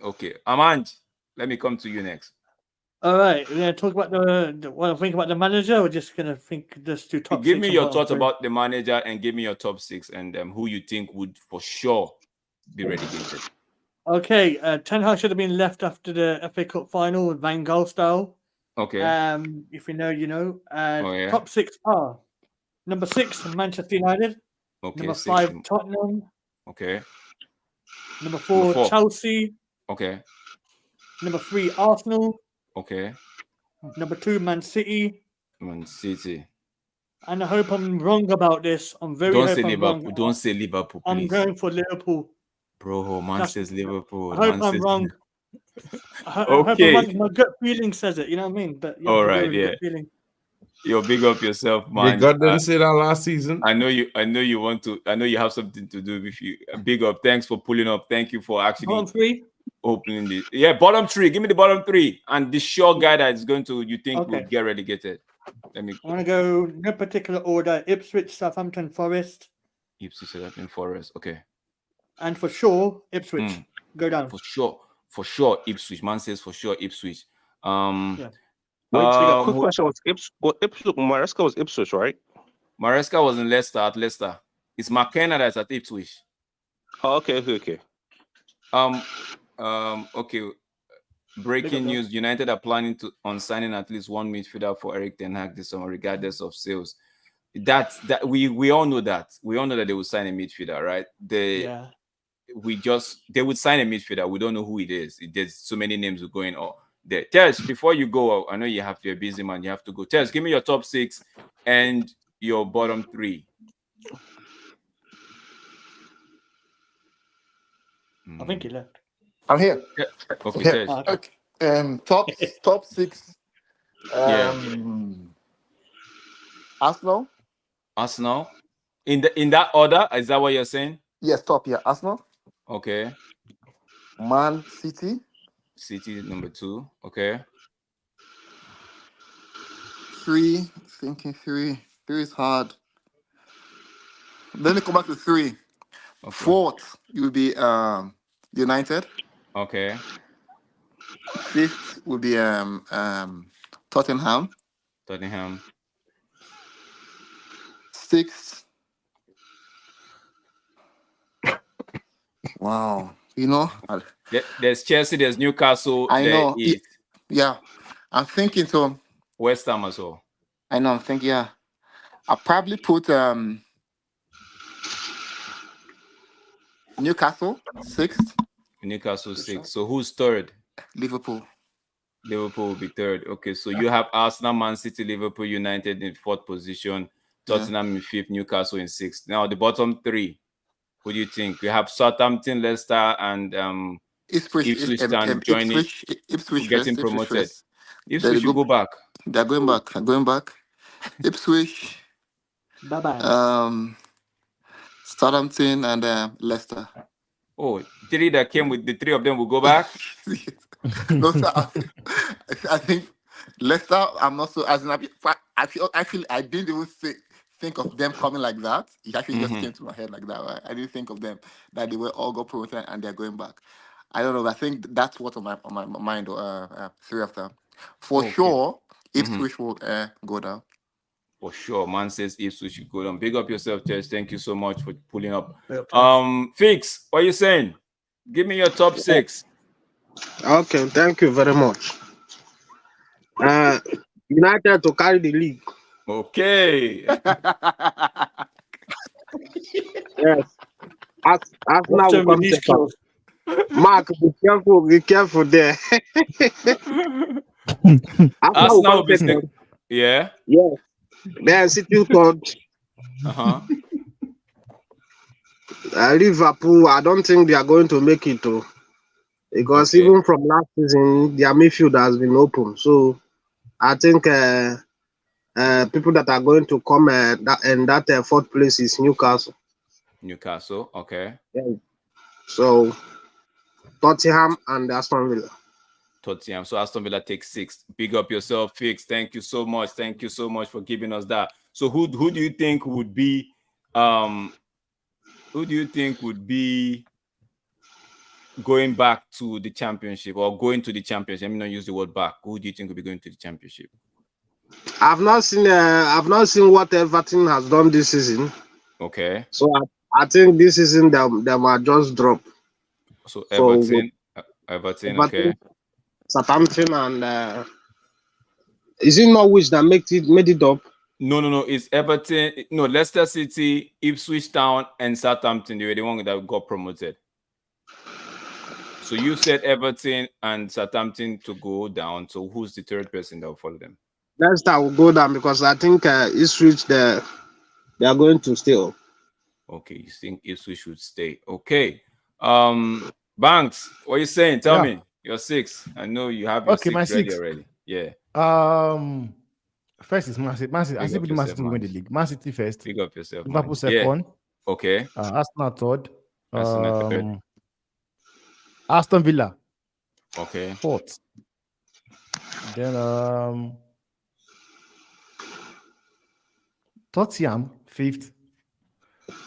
Speaker 5: Okay. Amand, let me come to you next.
Speaker 3: All right, we're gonna talk about what I think about the manager. We're just gonna think just to top.
Speaker 5: Give me your thoughts about the manager and give me your top 6 and who you think would for sure be relegated.
Speaker 3: Okay, Ten Hag should have been left after the FA Cup final with Van Gaal style.
Speaker 5: Okay.
Speaker 3: If you know, you know.
Speaker 5: Yeah.
Speaker 3: Top 6 are number 6, Manchester United.
Speaker 5: Okay.
Speaker 3: Number 5, Tottenham.
Speaker 5: Okay.
Speaker 3: Number 4, Chelsea.
Speaker 5: Okay.
Speaker 3: Number 3, Arsenal.
Speaker 5: Okay.
Speaker 3: Number 2, Man City.
Speaker 5: Man City.
Speaker 3: And I hope I'm wrong about this. I'm very
Speaker 5: Don't
Speaker 3: hope
Speaker 5: say
Speaker 3: I'm
Speaker 5: Liverpool.
Speaker 3: wrong.
Speaker 5: Don't say Liverpool, please.
Speaker 3: I'm going for Liverpool.
Speaker 5: Bro, man says Liverpool.
Speaker 3: I hope I'm wrong. I hope
Speaker 5: Okay.
Speaker 3: my gut feeling says it. You know what I mean? But yeah,
Speaker 5: all right, yeah.
Speaker 3: Gut feeling.
Speaker 5: You're big up yourself, man.
Speaker 1: They God didn't say that last season.
Speaker 5: I know you want to. I know you have something to do with you. Big up. Thanks for pulling up. Thank you for actually
Speaker 3: Bottom 3.
Speaker 5: opening this. Yeah, bottom 3. Give me the bottom 3 and the sure guy that is going to you think will get relegated.
Speaker 3: I'm gonna go no particular order. Ipswich, Southampton, Forest.
Speaker 5: Ipswich, Southampton, Forest. Okay.
Speaker 3: And for sure, Ipswich. Go down.
Speaker 5: For sure, Ipswich. Man says for sure, Ipswich.
Speaker 7: Wait, quick question. Ipswich, Maresca was Ipswich, right?
Speaker 5: Maresca was in Leicester at Leicester. It's McKenna that's at Ipswich.
Speaker 7: Oh, okay.
Speaker 5: Okay. Breaking news: United are planning on signing at least one midfielder for Eric Ten Hag this summer, regardless of sales. That we all know that. We all know that they will sign a midfielder, right? They would sign a midfielder. We don't know who it is. There's so many names going on there. Tess, before you go, I know you have to be a busy man. You have to go. Tess, give me your top 6 and your bottom 3.
Speaker 3: I think he left.
Speaker 8: I'm here.
Speaker 5: Yeah. Okay,
Speaker 8: Tess.
Speaker 5: Okay.
Speaker 8: Top 6. Arsenal.
Speaker 5: In that order, is that what you're saying?
Speaker 8: Yes, top. Yeah, Arsenal.
Speaker 5: Okay.
Speaker 8: Man City.
Speaker 5: City number 2. Okay.
Speaker 8: 3. Thinking 3. 3 is hard. Then we come back to 3. Okay. 4th, you will be United.
Speaker 5: Okay.
Speaker 8: 5th will be Tottenham. 6th. Wow. You know,
Speaker 5: there's Chelsea, there's Newcastle.
Speaker 8: I know. Yeah. I'm thinking so.
Speaker 5: West Ham as well.
Speaker 8: I know. I'm thinking, yeah. I'll probably put Newcastle 6th.
Speaker 5: Newcastle 6th. So who's third?
Speaker 8: Liverpool.
Speaker 5: Liverpool will be third. Okay, so you have Arsenal, Man City, Liverpool, United in 4th position, Tottenham in 5th, Newcastle in 6th. Now the bottom 3. Who do you think? We have Southampton, Leicester, and Ipswich Town joining,
Speaker 8: Ipswich
Speaker 5: getting
Speaker 8: first,
Speaker 5: promoted.
Speaker 8: Ipswich
Speaker 5: Ipswich should go back.
Speaker 8: They're going back. Ipswich.
Speaker 3: Bye-bye.
Speaker 8: Southampton and Leicester.
Speaker 5: Oh, 3 that came with the 3 of them will go back.
Speaker 8: No, sir. I think Leicester. I'm not so as in. I didn't even think of them coming like that. It actually just came to my head like that. Right? I didn't think of them that they were all got promoted and they're going back. I don't know. I think that's what's on my mind. 3 of them for sure. Ipswich will go down.
Speaker 5: For sure, man says Ipswich should go down. Big up yourself, Tess. Thank you so much for pulling up. Fix, what are you saying? Give me your top 6.
Speaker 6: Okay, thank you very much. United to carry the league.
Speaker 5: Okay.
Speaker 6: Yes. Arsenal will come second. Mark, be careful there.
Speaker 5: Arsenal will be second. Yeah.
Speaker 6: Yes. Then City third. Liverpool, I don't think they are going to make it too. Because even from last season, their midfield has been open. So I think people that are going to come in that 4th place is Newcastle.
Speaker 5: Newcastle, okay.
Speaker 6: Yeah. So Tottenham and Aston Villa.
Speaker 5: Tottenham. So Aston Villa takes 6th. Big up yourself, Fix. Thank you so much. Thank you so much for giving us that. So who do you think would be going back to the championship or going to the championship? Let me not use the word back. Who do you think will be going to the championship?
Speaker 6: I've not seen what Everton has done this season.
Speaker 5: Okay.
Speaker 6: So I think this season they might just drop.
Speaker 5: So Everton, okay.
Speaker 6: Southampton and is it Norwich that made it up?
Speaker 5: No. It's Everton. No, Leicester City, Ipswich Town, and Southampton. They were the one that got promoted. So you said Everton and Southampton to go down. So who's the 3rd person that will follow them?
Speaker 6: Leicester will go down because I think Ipswich they are going to stay up.
Speaker 5: Okay, you think Ipswich should stay? Okay. Banks, what are you saying? Tell me. You're 6. I know you have your 6 ready already. Yeah.
Speaker 2: First is Man City. I still believe Man City will win the league. Man City first.
Speaker 5: Big up yourself.
Speaker 2: Liverpool second.
Speaker 5: Yeah. Okay.
Speaker 2: Arsenal third.
Speaker 5: Arsenal third.
Speaker 2: Aston Villa.
Speaker 5: Okay.
Speaker 2: 4th. Then Tottenham 5th.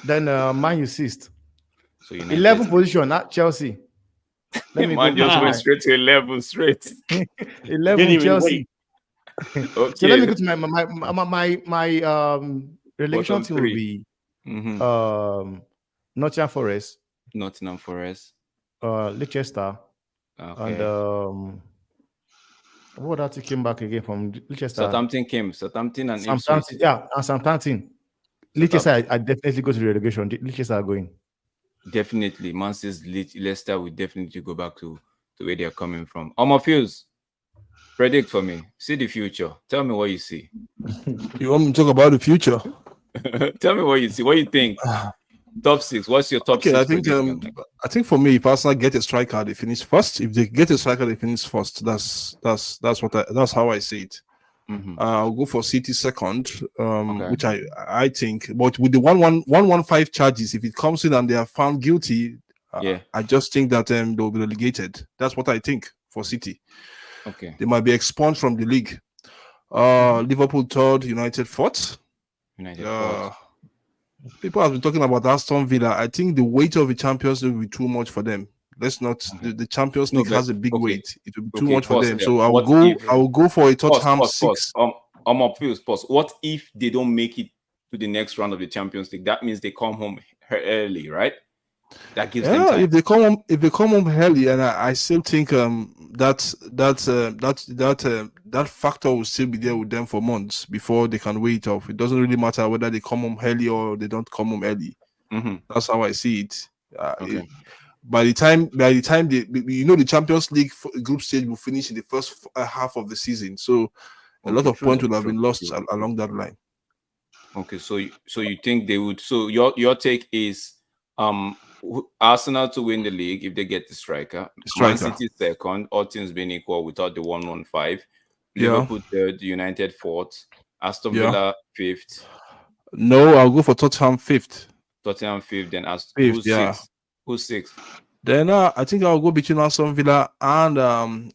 Speaker 2: Then Man U 6th.
Speaker 5: So
Speaker 2: 11th position at Chelsea. Let me
Speaker 5: Man just went straight to 11 straight.
Speaker 2: 11 Chelsea.
Speaker 5: Okay.
Speaker 2: So let me go to my relegation team will be Nottingham Forest. Leicester.
Speaker 5: Okay.
Speaker 2: And what that came back again from Leicester?
Speaker 5: Southampton and Ipswich.
Speaker 2: Yeah, and Southampton. Leicester, I definitely go to the relegation. Leicester are going.
Speaker 5: Definitely. Man says Leicester will definitely go back to where they are coming from. Fuse, predict for me. See the future. Tell me what you see.
Speaker 4: You want me to talk about the future?
Speaker 5: Tell me what you see. What you think? Top 6. What's your top 6?
Speaker 4: I think for me, if Arsenal get a striker, they finish first. If they get a striker, they finish first. That's how I see it. I'll go for City second, which I think. But with the 115 charges, if it comes in and they are found guilty, I just think that they'll be relegated. That's what I think for City.
Speaker 5: Okay.
Speaker 4: They might be expunged from the league. Liverpool third, United fourth. People have been talking about Aston Villa. I think the weight of the Champions League will be too much for them. Let's not. The Champions League has a big weight. It will be too much for them. So I will go for a Tottenham 6.
Speaker 5: What if they don't make it to the next round of the Champions League? That means they come home early, right? That gives them time.
Speaker 4: If they come home early, and I still think that factor will still be there with them for months before they can weigh it off. It doesn't really matter whether they come home early or they don't come home early. That's how I see it.
Speaker 1: Okay.
Speaker 4: By the time the Champions League group stage will finish in the first half of the season, so a lot of points will have been lost along that line.
Speaker 5: Okay, so you think they would? So your take is Arsenal to win the league if they get the striker. Man City second, all teams being equal without the 115. Liverpool third, United fourth, Aston Villa fifth.
Speaker 4: No, I'll go for Tottenham fifth.
Speaker 5: Tottenham fifth, then
Speaker 4: fifth,
Speaker 5: sixth? Who's sixth?
Speaker 4: Then I think I'll go between Aston Villa and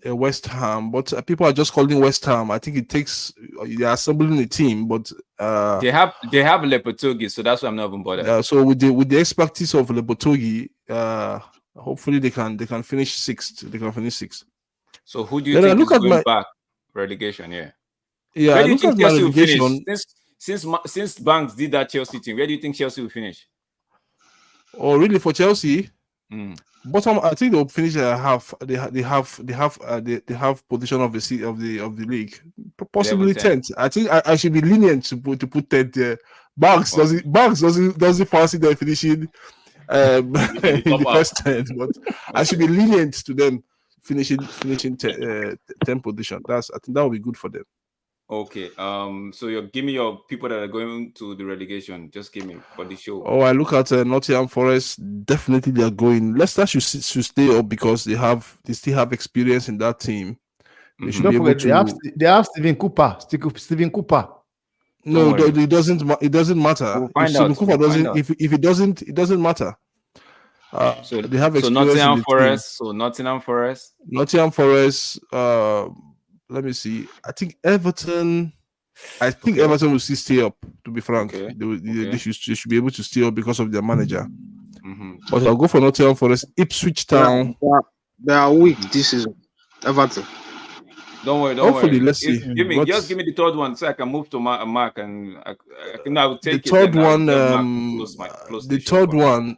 Speaker 4: West Ham. But people are just calling West Ham. I think it takes they're assembling a team, but
Speaker 5: they have Lopetegui, so that's why I'm not even bothered.
Speaker 4: So with the expertise of Lopetegui, hopefully they can finish sixth. They can finish sixth.
Speaker 5: So who do you think is going back? Relegation, yeah.
Speaker 4: Where
Speaker 5: do you think Chelsea will finish? Since Banks did that Chelsea thing, where do you think Chelsea will finish?
Speaker 4: Oh, really? For Chelsea? Bottom, I think they'll finish half. They have position of the league, possibly 10th. I think I should be lenient to put 10th there. Banks doesn't fancy them finishing in the first 10, but I should be lenient to them finishing 10th position. I think that would be good for them.
Speaker 5: Okay. So give me your people that are going to the relegation. Just give me for the show.
Speaker 4: Oh, I look at Nottingham Forest. Definitely, they are going. Leicester should stay up because they still have experience in that team. They should be able to.
Speaker 2: They have Steven Cooper.
Speaker 4: No, it doesn't. It doesn't matter.
Speaker 5: We'll find out.
Speaker 4: Cooper doesn't. If it doesn't, it doesn't matter.
Speaker 5: So
Speaker 4: they have experience.
Speaker 5: So Nottingham Forest.
Speaker 4: Nottingham Forest. Let me see. I think Everton will still stay up, to be frank.
Speaker 5: Okay.
Speaker 4: They should be able to stay up because of their manager. But I'll go for Nottingham Forest. Ipswich Town.
Speaker 6: They are weak this season. Everton.
Speaker 5: Don't worry.
Speaker 4: Hopefully, let's see.
Speaker 5: Just give me the third one so I can move to Mark and I will take
Speaker 4: the third one. The third one.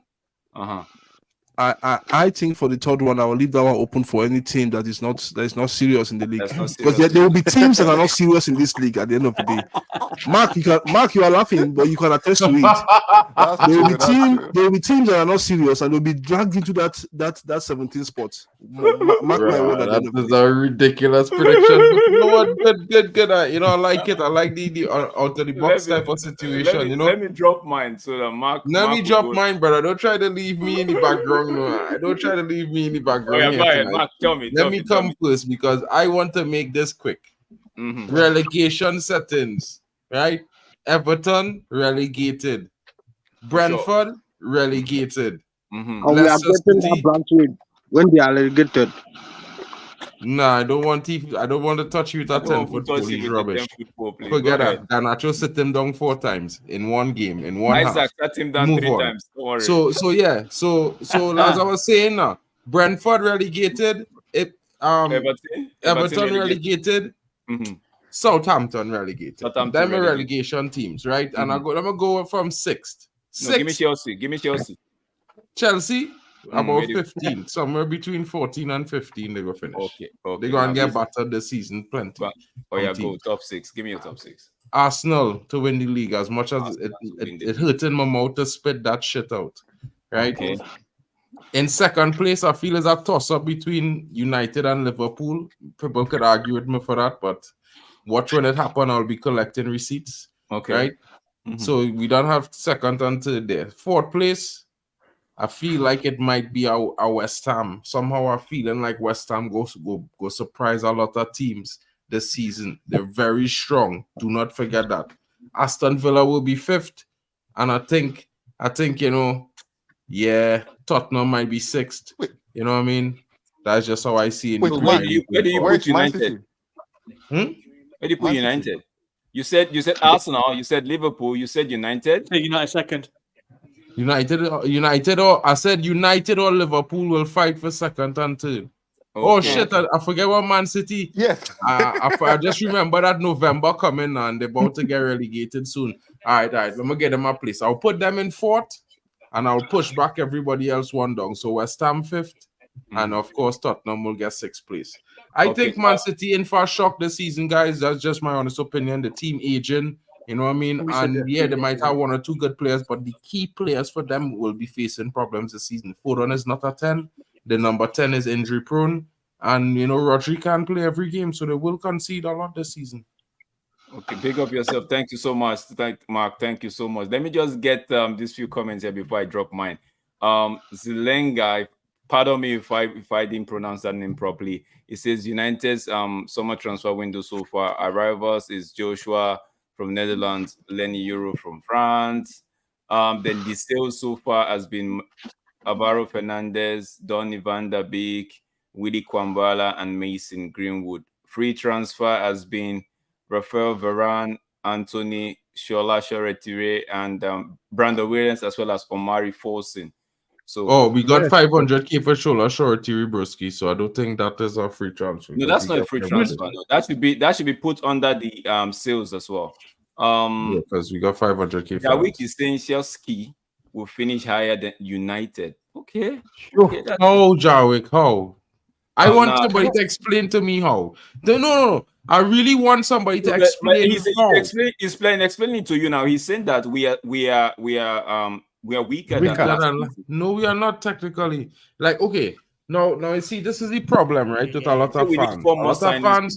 Speaker 4: I think for the third one, I will leave that one open for any team that is not serious in the league, because there will be teams that are not serious in this league at the end of the day. Mark, you are laughing, but you can attest to it. There will be teams that are not serious and they'll be dragged into that 17 spot. Mark my word.
Speaker 1: That is a ridiculous prediction. You know what? Good. I like it. I like the out of the box type of situation.
Speaker 5: Let me drop mine so that Mark.
Speaker 1: Let me drop mine, brother. Don't try to leave me in the background. No, don't try to leave me in the background.
Speaker 5: Go ahead, Mark. Let
Speaker 1: me come first because I want to make this quick. Relegation settings, right? Everton relegated, Brentford relegated.
Speaker 6: And we are getting that Brentford when they are relegated.
Speaker 1: Nah, I don't want to touch you with that 10-foot pole. He's rubbish. Forget that. Garnacho sit him down 4 times in one game, in one half.
Speaker 5: Isaac sat him down 3 times. Don't worry.
Speaker 1: So as I was saying now, Brentford relegated. Everton relegated. Southampton relegated. Them are relegation teams, right? And I'm gonna go from 6th.
Speaker 5: No, give me Chelsea.
Speaker 1: Chelsea. About 15, somewhere between 14 and 15, they go finish.
Speaker 5: Okay.
Speaker 1: They're going to get battered this season, plenty.
Speaker 5: Go top 6. Give me your top 6.
Speaker 1: Arsenal to win the league, as much as it hurting my mouth to spit that shit out, right?
Speaker 5: Okay.
Speaker 1: In second place, I feel is a toss-up between United and Liverpool. People could argue with me for that, but watch when it happen, I'll be collecting receipts.
Speaker 5: Okay.
Speaker 1: Right? So we don't have second and third there. Fourth place, I feel like it might be our West Ham. Somehow I'm feeling like West Ham go surprise a lot of teams this season. They're very strong. Do not forget that. Aston Villa will be 5th. And I think, Tottenham might be 6th. You know what I mean? That's just how I see it.
Speaker 5: Where do you put United? Where do you put United? You said Arsenal, you said Liverpool, you said United.
Speaker 3: United second.
Speaker 1: United or I said United or Liverpool will fight for second and third. Okay. Oh shit! I forget what Man City.
Speaker 8: Yes.
Speaker 1: I just remember that November coming and they're about to get relegated soon. All right. Let me get them a place. I'll put them in 4th, and I'll push back everybody else 1 down. So West Ham 5th, and of course Tottenham will get 6th place. I think Man City in for a shock this season, guys. That's just my honest opinion. The team aging, You know what I mean?
Speaker 3: We said
Speaker 1: And
Speaker 3: that
Speaker 1: yeah, they
Speaker 3: previous
Speaker 1: might have
Speaker 3: season.
Speaker 1: 1 or 2 good players, but the key players for them will be facing problems this season. Foden is not a 10. The number 10 is injury prone. And, you know, Rodri can't play every game, so they will concede a lot this season.
Speaker 5: Okay, big up yourself. Thank you so much. Mark. Thank you so much. Let me just get these few comments here before I drop mine. Zelenga, pardon me if I didn't pronounce that name properly. It says United's summer transfer window so far. Arrivals is Joshua from Netherlands, Lenny Euro from France. Then the sales so far has been Alvaro Fernandez, Donny van der Beek, Willy Kwambala, and Mason Greenwood. Free transfer has been Rafael Varane, Anthony, Shola Shoretire, and Brandon Williams, as well as Omari Folson. So,
Speaker 1: we got 500K for Shola Shoretire Broski, so I don't think that is a free transfer.
Speaker 5: No, that's not a free transfer. No, that should be put under the sales as well.
Speaker 1: Because we got 500K.
Speaker 5: That week is saying Chelsea will finish higher than United. Okay.
Speaker 1: How, Jarwick? How? I want somebody to explain to me how. No. I really want somebody to explain how.
Speaker 5: Explaining to you now. He's saying that we are weaker than last.
Speaker 1: No, we are not technically. Like, okay. No, you see, this is the problem, right? With a lot of fans. A lot of fans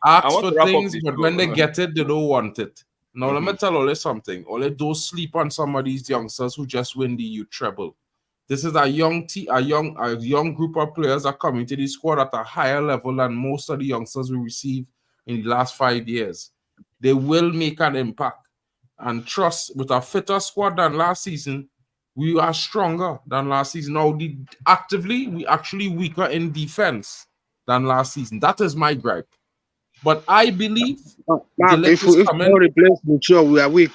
Speaker 1: ask for things, but when they get it, they don't want it. Now, let me tell Ole something. Ole, don't sleep on some of these youngsters who just win the youth treble. This is a young group of players that come into the squad at a higher level than most of the youngsters we receive in the last 5 years. They will make an impact. And trust, with a fitter squad than last season, we are stronger than last season. Now, we actually weaker in defense than last season. That is my gripe. But I believe
Speaker 6: if we don't replace Lucho, we are weak.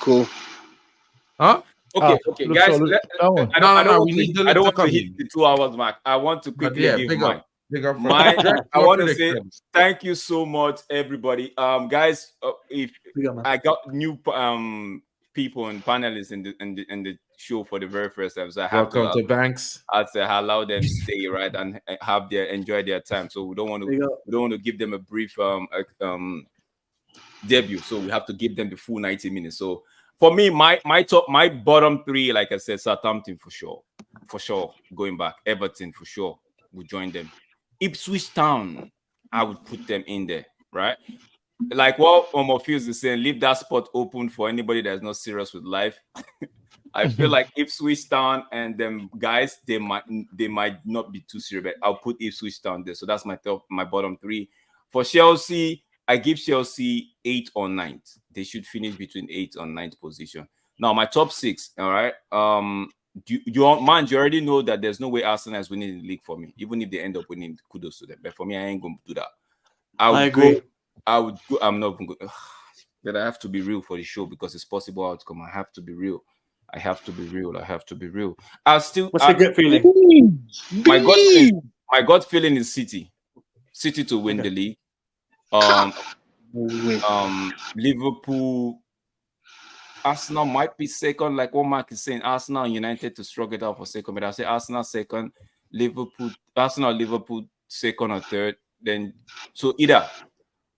Speaker 1: Huh?
Speaker 5: Okay, guys. I don't want to hit the 2 hours mark. I want to quickly give mine. I want to say thank you so much, everybody. Guys, if I got new people and panelists in the show for the very first time, so I have
Speaker 1: welcome to Banks.
Speaker 5: I say allow them stay right and enjoy their time. So we don't want to give them a brief debut. So we have to give them the full 90 minutes. So for me, my bottom 3, like I said, Southampton for sure, going back. Everton for sure, we join them. Ipswich Town, I would put them in there, right? Like what Omofuse is saying, leave that spot open for anybody that's not serious with life. I feel like Ipswich Town and them guys, they might not be too serious, but I'll put Ipswich Town there. So that's my bottom 3. For Chelsea, I give Chelsea 8 or 9th. They should finish between 8th and 9th position. Now, my top 6, all right? You already know that there's no way Arsenal is winning the league for me. Even if they end up winning, kudos to them. But for me, I ain't going to do that. I agree. I'm not going to. But I have to be real for the show because it's possible outcome. I have to be real. I have to be real. What's your
Speaker 3: gut feeling?
Speaker 5: My gut feeling is City. City to win the league. Liverpool, Arsenal might be second, like what Mark is saying. Arsenal and United to struggle it out for second, but I'll say Arsenal second, Liverpool second or third. Then so either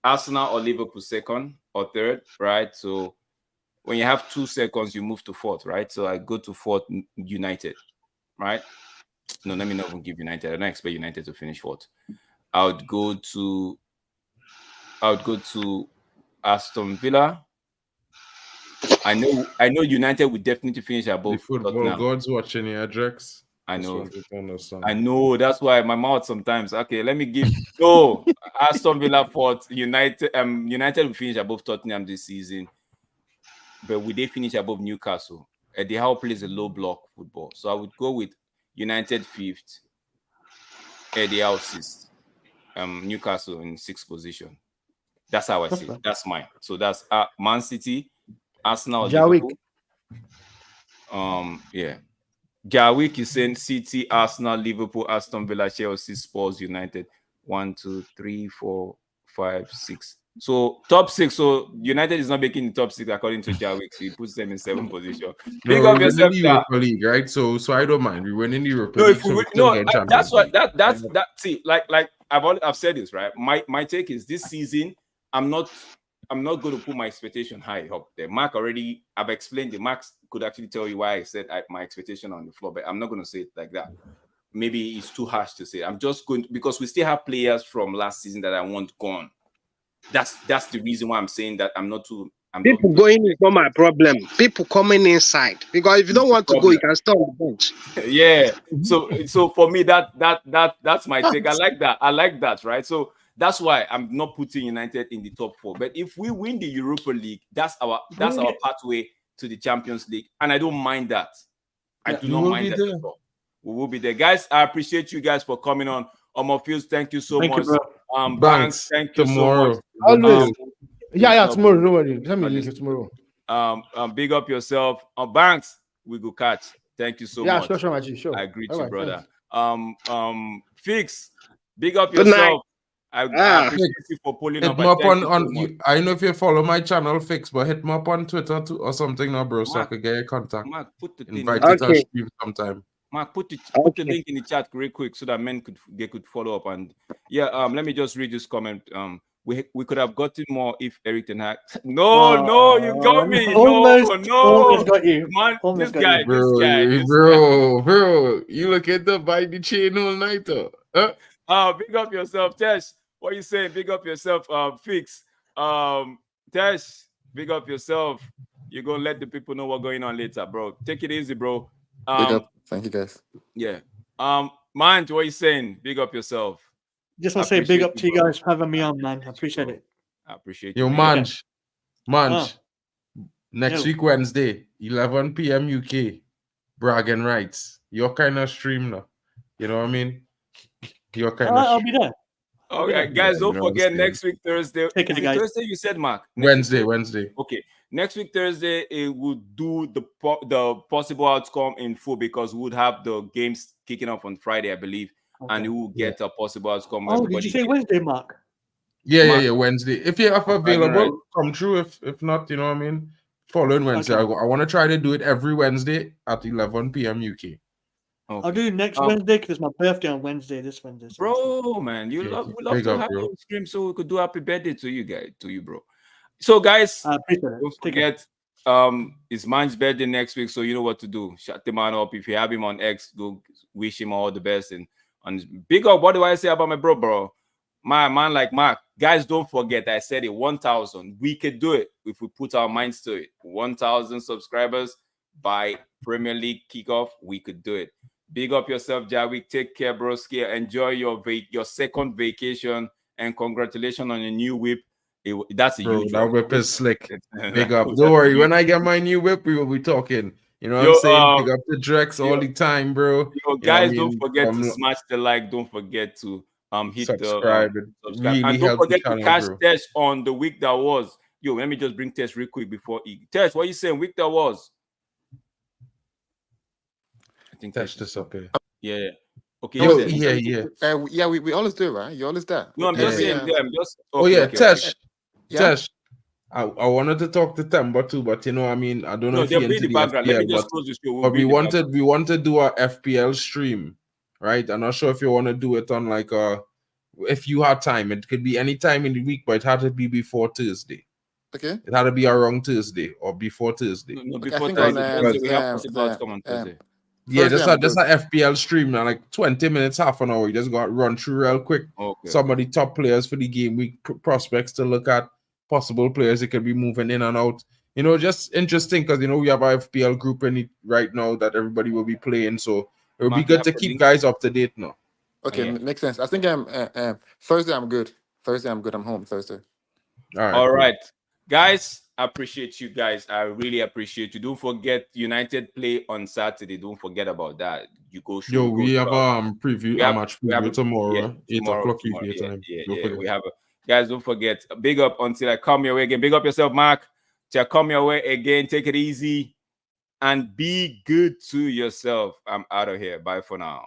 Speaker 5: Arsenal or Liverpool second or third, right? So when you have 2 seconds, you move to 4th, right? So I go to 4th, United, right? No, let me not even give United. I don't expect United to finish 4th. I would go to Aston Villa. I know United would definitely finish above.
Speaker 1: The football gods watching here, Drex.
Speaker 5: I know. That's why my mouth sometimes. Okay, let me give. Aston Villa 4th. United will finish above Tottenham this season, but would they finish above Newcastle? Eddie Howe plays a low block football, so I would go with United 5th, Eddie Howe 6th, Newcastle in 6th position. That's how I see it. That's mine. So that's Man City, Arsenal, Liverpool. Yeah. Garwick is saying City, Arsenal, Liverpool, Aston Villa, Chelsea, Spurs, United. 1, 2, 3, 4, 5, 6. So top 6. So United is not making the top 6 according to Garwick. So he puts them in 7th position. Big up yourself,
Speaker 1: the Europa League, right? So I don't mind. We win in the Europa League.
Speaker 5: That's what that see. Like I've said this, right? My take is this season. I'm not I'm not going to put my expectation high up there. Mark already, I've explained it. Mark could actually tell you why I said my expectation on the floor, but I'm not going to say it like that. Maybe it's too harsh to say. I'm just going to, because we still have players from last season that I want gone. That's the reason why I'm saying that I'm not too.
Speaker 6: People going is not my problem. People coming inside, because if you don't want to go, you can stay on the bench.
Speaker 5: Yeah. So for me, that's my take. I like that, right? So that's why I'm not putting United in the top 4. But if we win the Europa League, that's our pathway to the Champions League, and I don't mind that. I do not mind that at all. We will be there, guys. I appreciate you guys for coming on. Fields, thank you so much. Banks, thank you so much.
Speaker 2: Always. Yeah, tomorrow. No worry. Let me link it tomorrow.
Speaker 5: Big up yourself. Banks, we go catch. Thank you so much.
Speaker 2: Yeah, sure.
Speaker 5: I agree
Speaker 2: All
Speaker 5: to
Speaker 2: right,
Speaker 5: brother.
Speaker 2: Thanks.
Speaker 5: Fix. Big up yourself. I appreciate you for pulling
Speaker 1: hit
Speaker 5: up.
Speaker 1: Me up on I know if you follow my channel, Fix, but hit me up on Twitter too, or something, now, bro, so I could get your contact.
Speaker 5: Mark, put the
Speaker 1: invite you to stream sometime.
Speaker 5: Mark, put the link in the chat real quick so that men could follow up. And yeah, let me just read this comment. We could have gotten more if Eric Ten Hag. No, you got me.
Speaker 3: Almost got you.
Speaker 5: Man,
Speaker 3: Almost
Speaker 5: this guy.
Speaker 1: Bro, you look at the by the chain all night.
Speaker 5: Big up yourself, Tesh. What are you saying? Big up yourself, Fix. Tesh, big up yourself. You're gonna let the people know what's going on later, bro. Take it easy, bro.
Speaker 8: Big up. Thank you, guys.
Speaker 5: Yeah. Mind, what are you saying? Big up yourself.
Speaker 3: Just want to say big up to you guys for having me on, man. I appreciate it.
Speaker 5: I appreciate
Speaker 1: you. Yo, Manj. Next week, Wednesday, 11 p.m. UK. Bragging rights. Your kind of stream now. You know what I mean? Your kind of
Speaker 3: I'll be there.
Speaker 5: Okay, guys, don't forget next week, Thursday. Thursday, you said, Mark?
Speaker 1: Wednesday.
Speaker 5: Okay. Next week, Thursday, it will do the possible outcome in full, because we would have the games kicking off on Friday, I believe. Okay. And we will get a possible outcome.
Speaker 3: Did you say Wednesday, Mark?
Speaker 1: Yeah, Wednesday. If you're available, come through. If not, you know what I mean? Following Wednesday. Okay. I want to try to do it every Wednesday at 11 p.m. UK.
Speaker 3: Okay. I'll do next Wednesday because it's my birthday on Wednesday. This Wednesday.
Speaker 5: Bro, man, we love to have you stream so we could do happy birthday to you, bro. So, guys, don't forget, it's Man's birthday next week, so you know what to do. Shut the man up. If you have him on X, go wish him all the best. And big up, what do I say about my bro? My man, like Mark. Guys, don't forget, I said it, 1,000. We could do it if we put our minds to it. 1,000 subscribers by Premier League kickoff. We could do it. Big up yourself, Jawick. Take care, broski. Enjoy your second vacation, and congratulations on your new whip. That's a huge
Speaker 1: that whip is slick. Big up. Don't worry. When I get my new whip, we will be talking. You know what I'm saying? Big up the Drex all the time, bro.
Speaker 5: Guys, don't forget to smash the like. Don't forget to hit
Speaker 1: subscribe.
Speaker 5: Really and don't forget to catch Tess on the week that was. Yo, let me just bring Tess real quick before Tess, what are you saying? Week that was. I think
Speaker 1: Tess this up here.
Speaker 5: Yeah. Okay.
Speaker 8: Yeah. We always do, right? You always do.
Speaker 5: No, I'm just saying. I'm just.
Speaker 1: Tesh. Tesh. I wanted to talk to Temba too, but you know, I mean, I don't know if you're into the background. Let me just close the show. But we want to do a FPL stream, right? I'm not sure if you want to do it on like if you had time. It could be any time in the week, but it had to be before Thursday.
Speaker 8: Okay.
Speaker 1: It had to be around Thursday or before Thursday.
Speaker 5: No, before Thursday. We have possible come on Thursday.
Speaker 1: Yeah, just an FPL stream now, like 20 minutes, half an hour. You just got to run through real quick. Okay. Some of the top players for the game week prospects to look at, possible players that could be moving in and out. You know, just interesting because, you know, we have our FPL group in it right now that everybody will be playing. So it would be good to keep guys up to date now.
Speaker 8: Okay, makes sense. I think Thursday I'm good. I'm home Thursday.
Speaker 5: All right. Guys, I appreciate you guys. I really appreciate you. Don't forget United play on Saturday. Don't forget about that. You go show.
Speaker 1: Yo, we have a match preview tomorrow. 8 o'clock UK time.
Speaker 5: We have guys, don't forget. Big up until I come your way again. Big up yourself, Mark. Till I come your way again. Take it easy and be good to yourself. I'm out of here. Bye for now.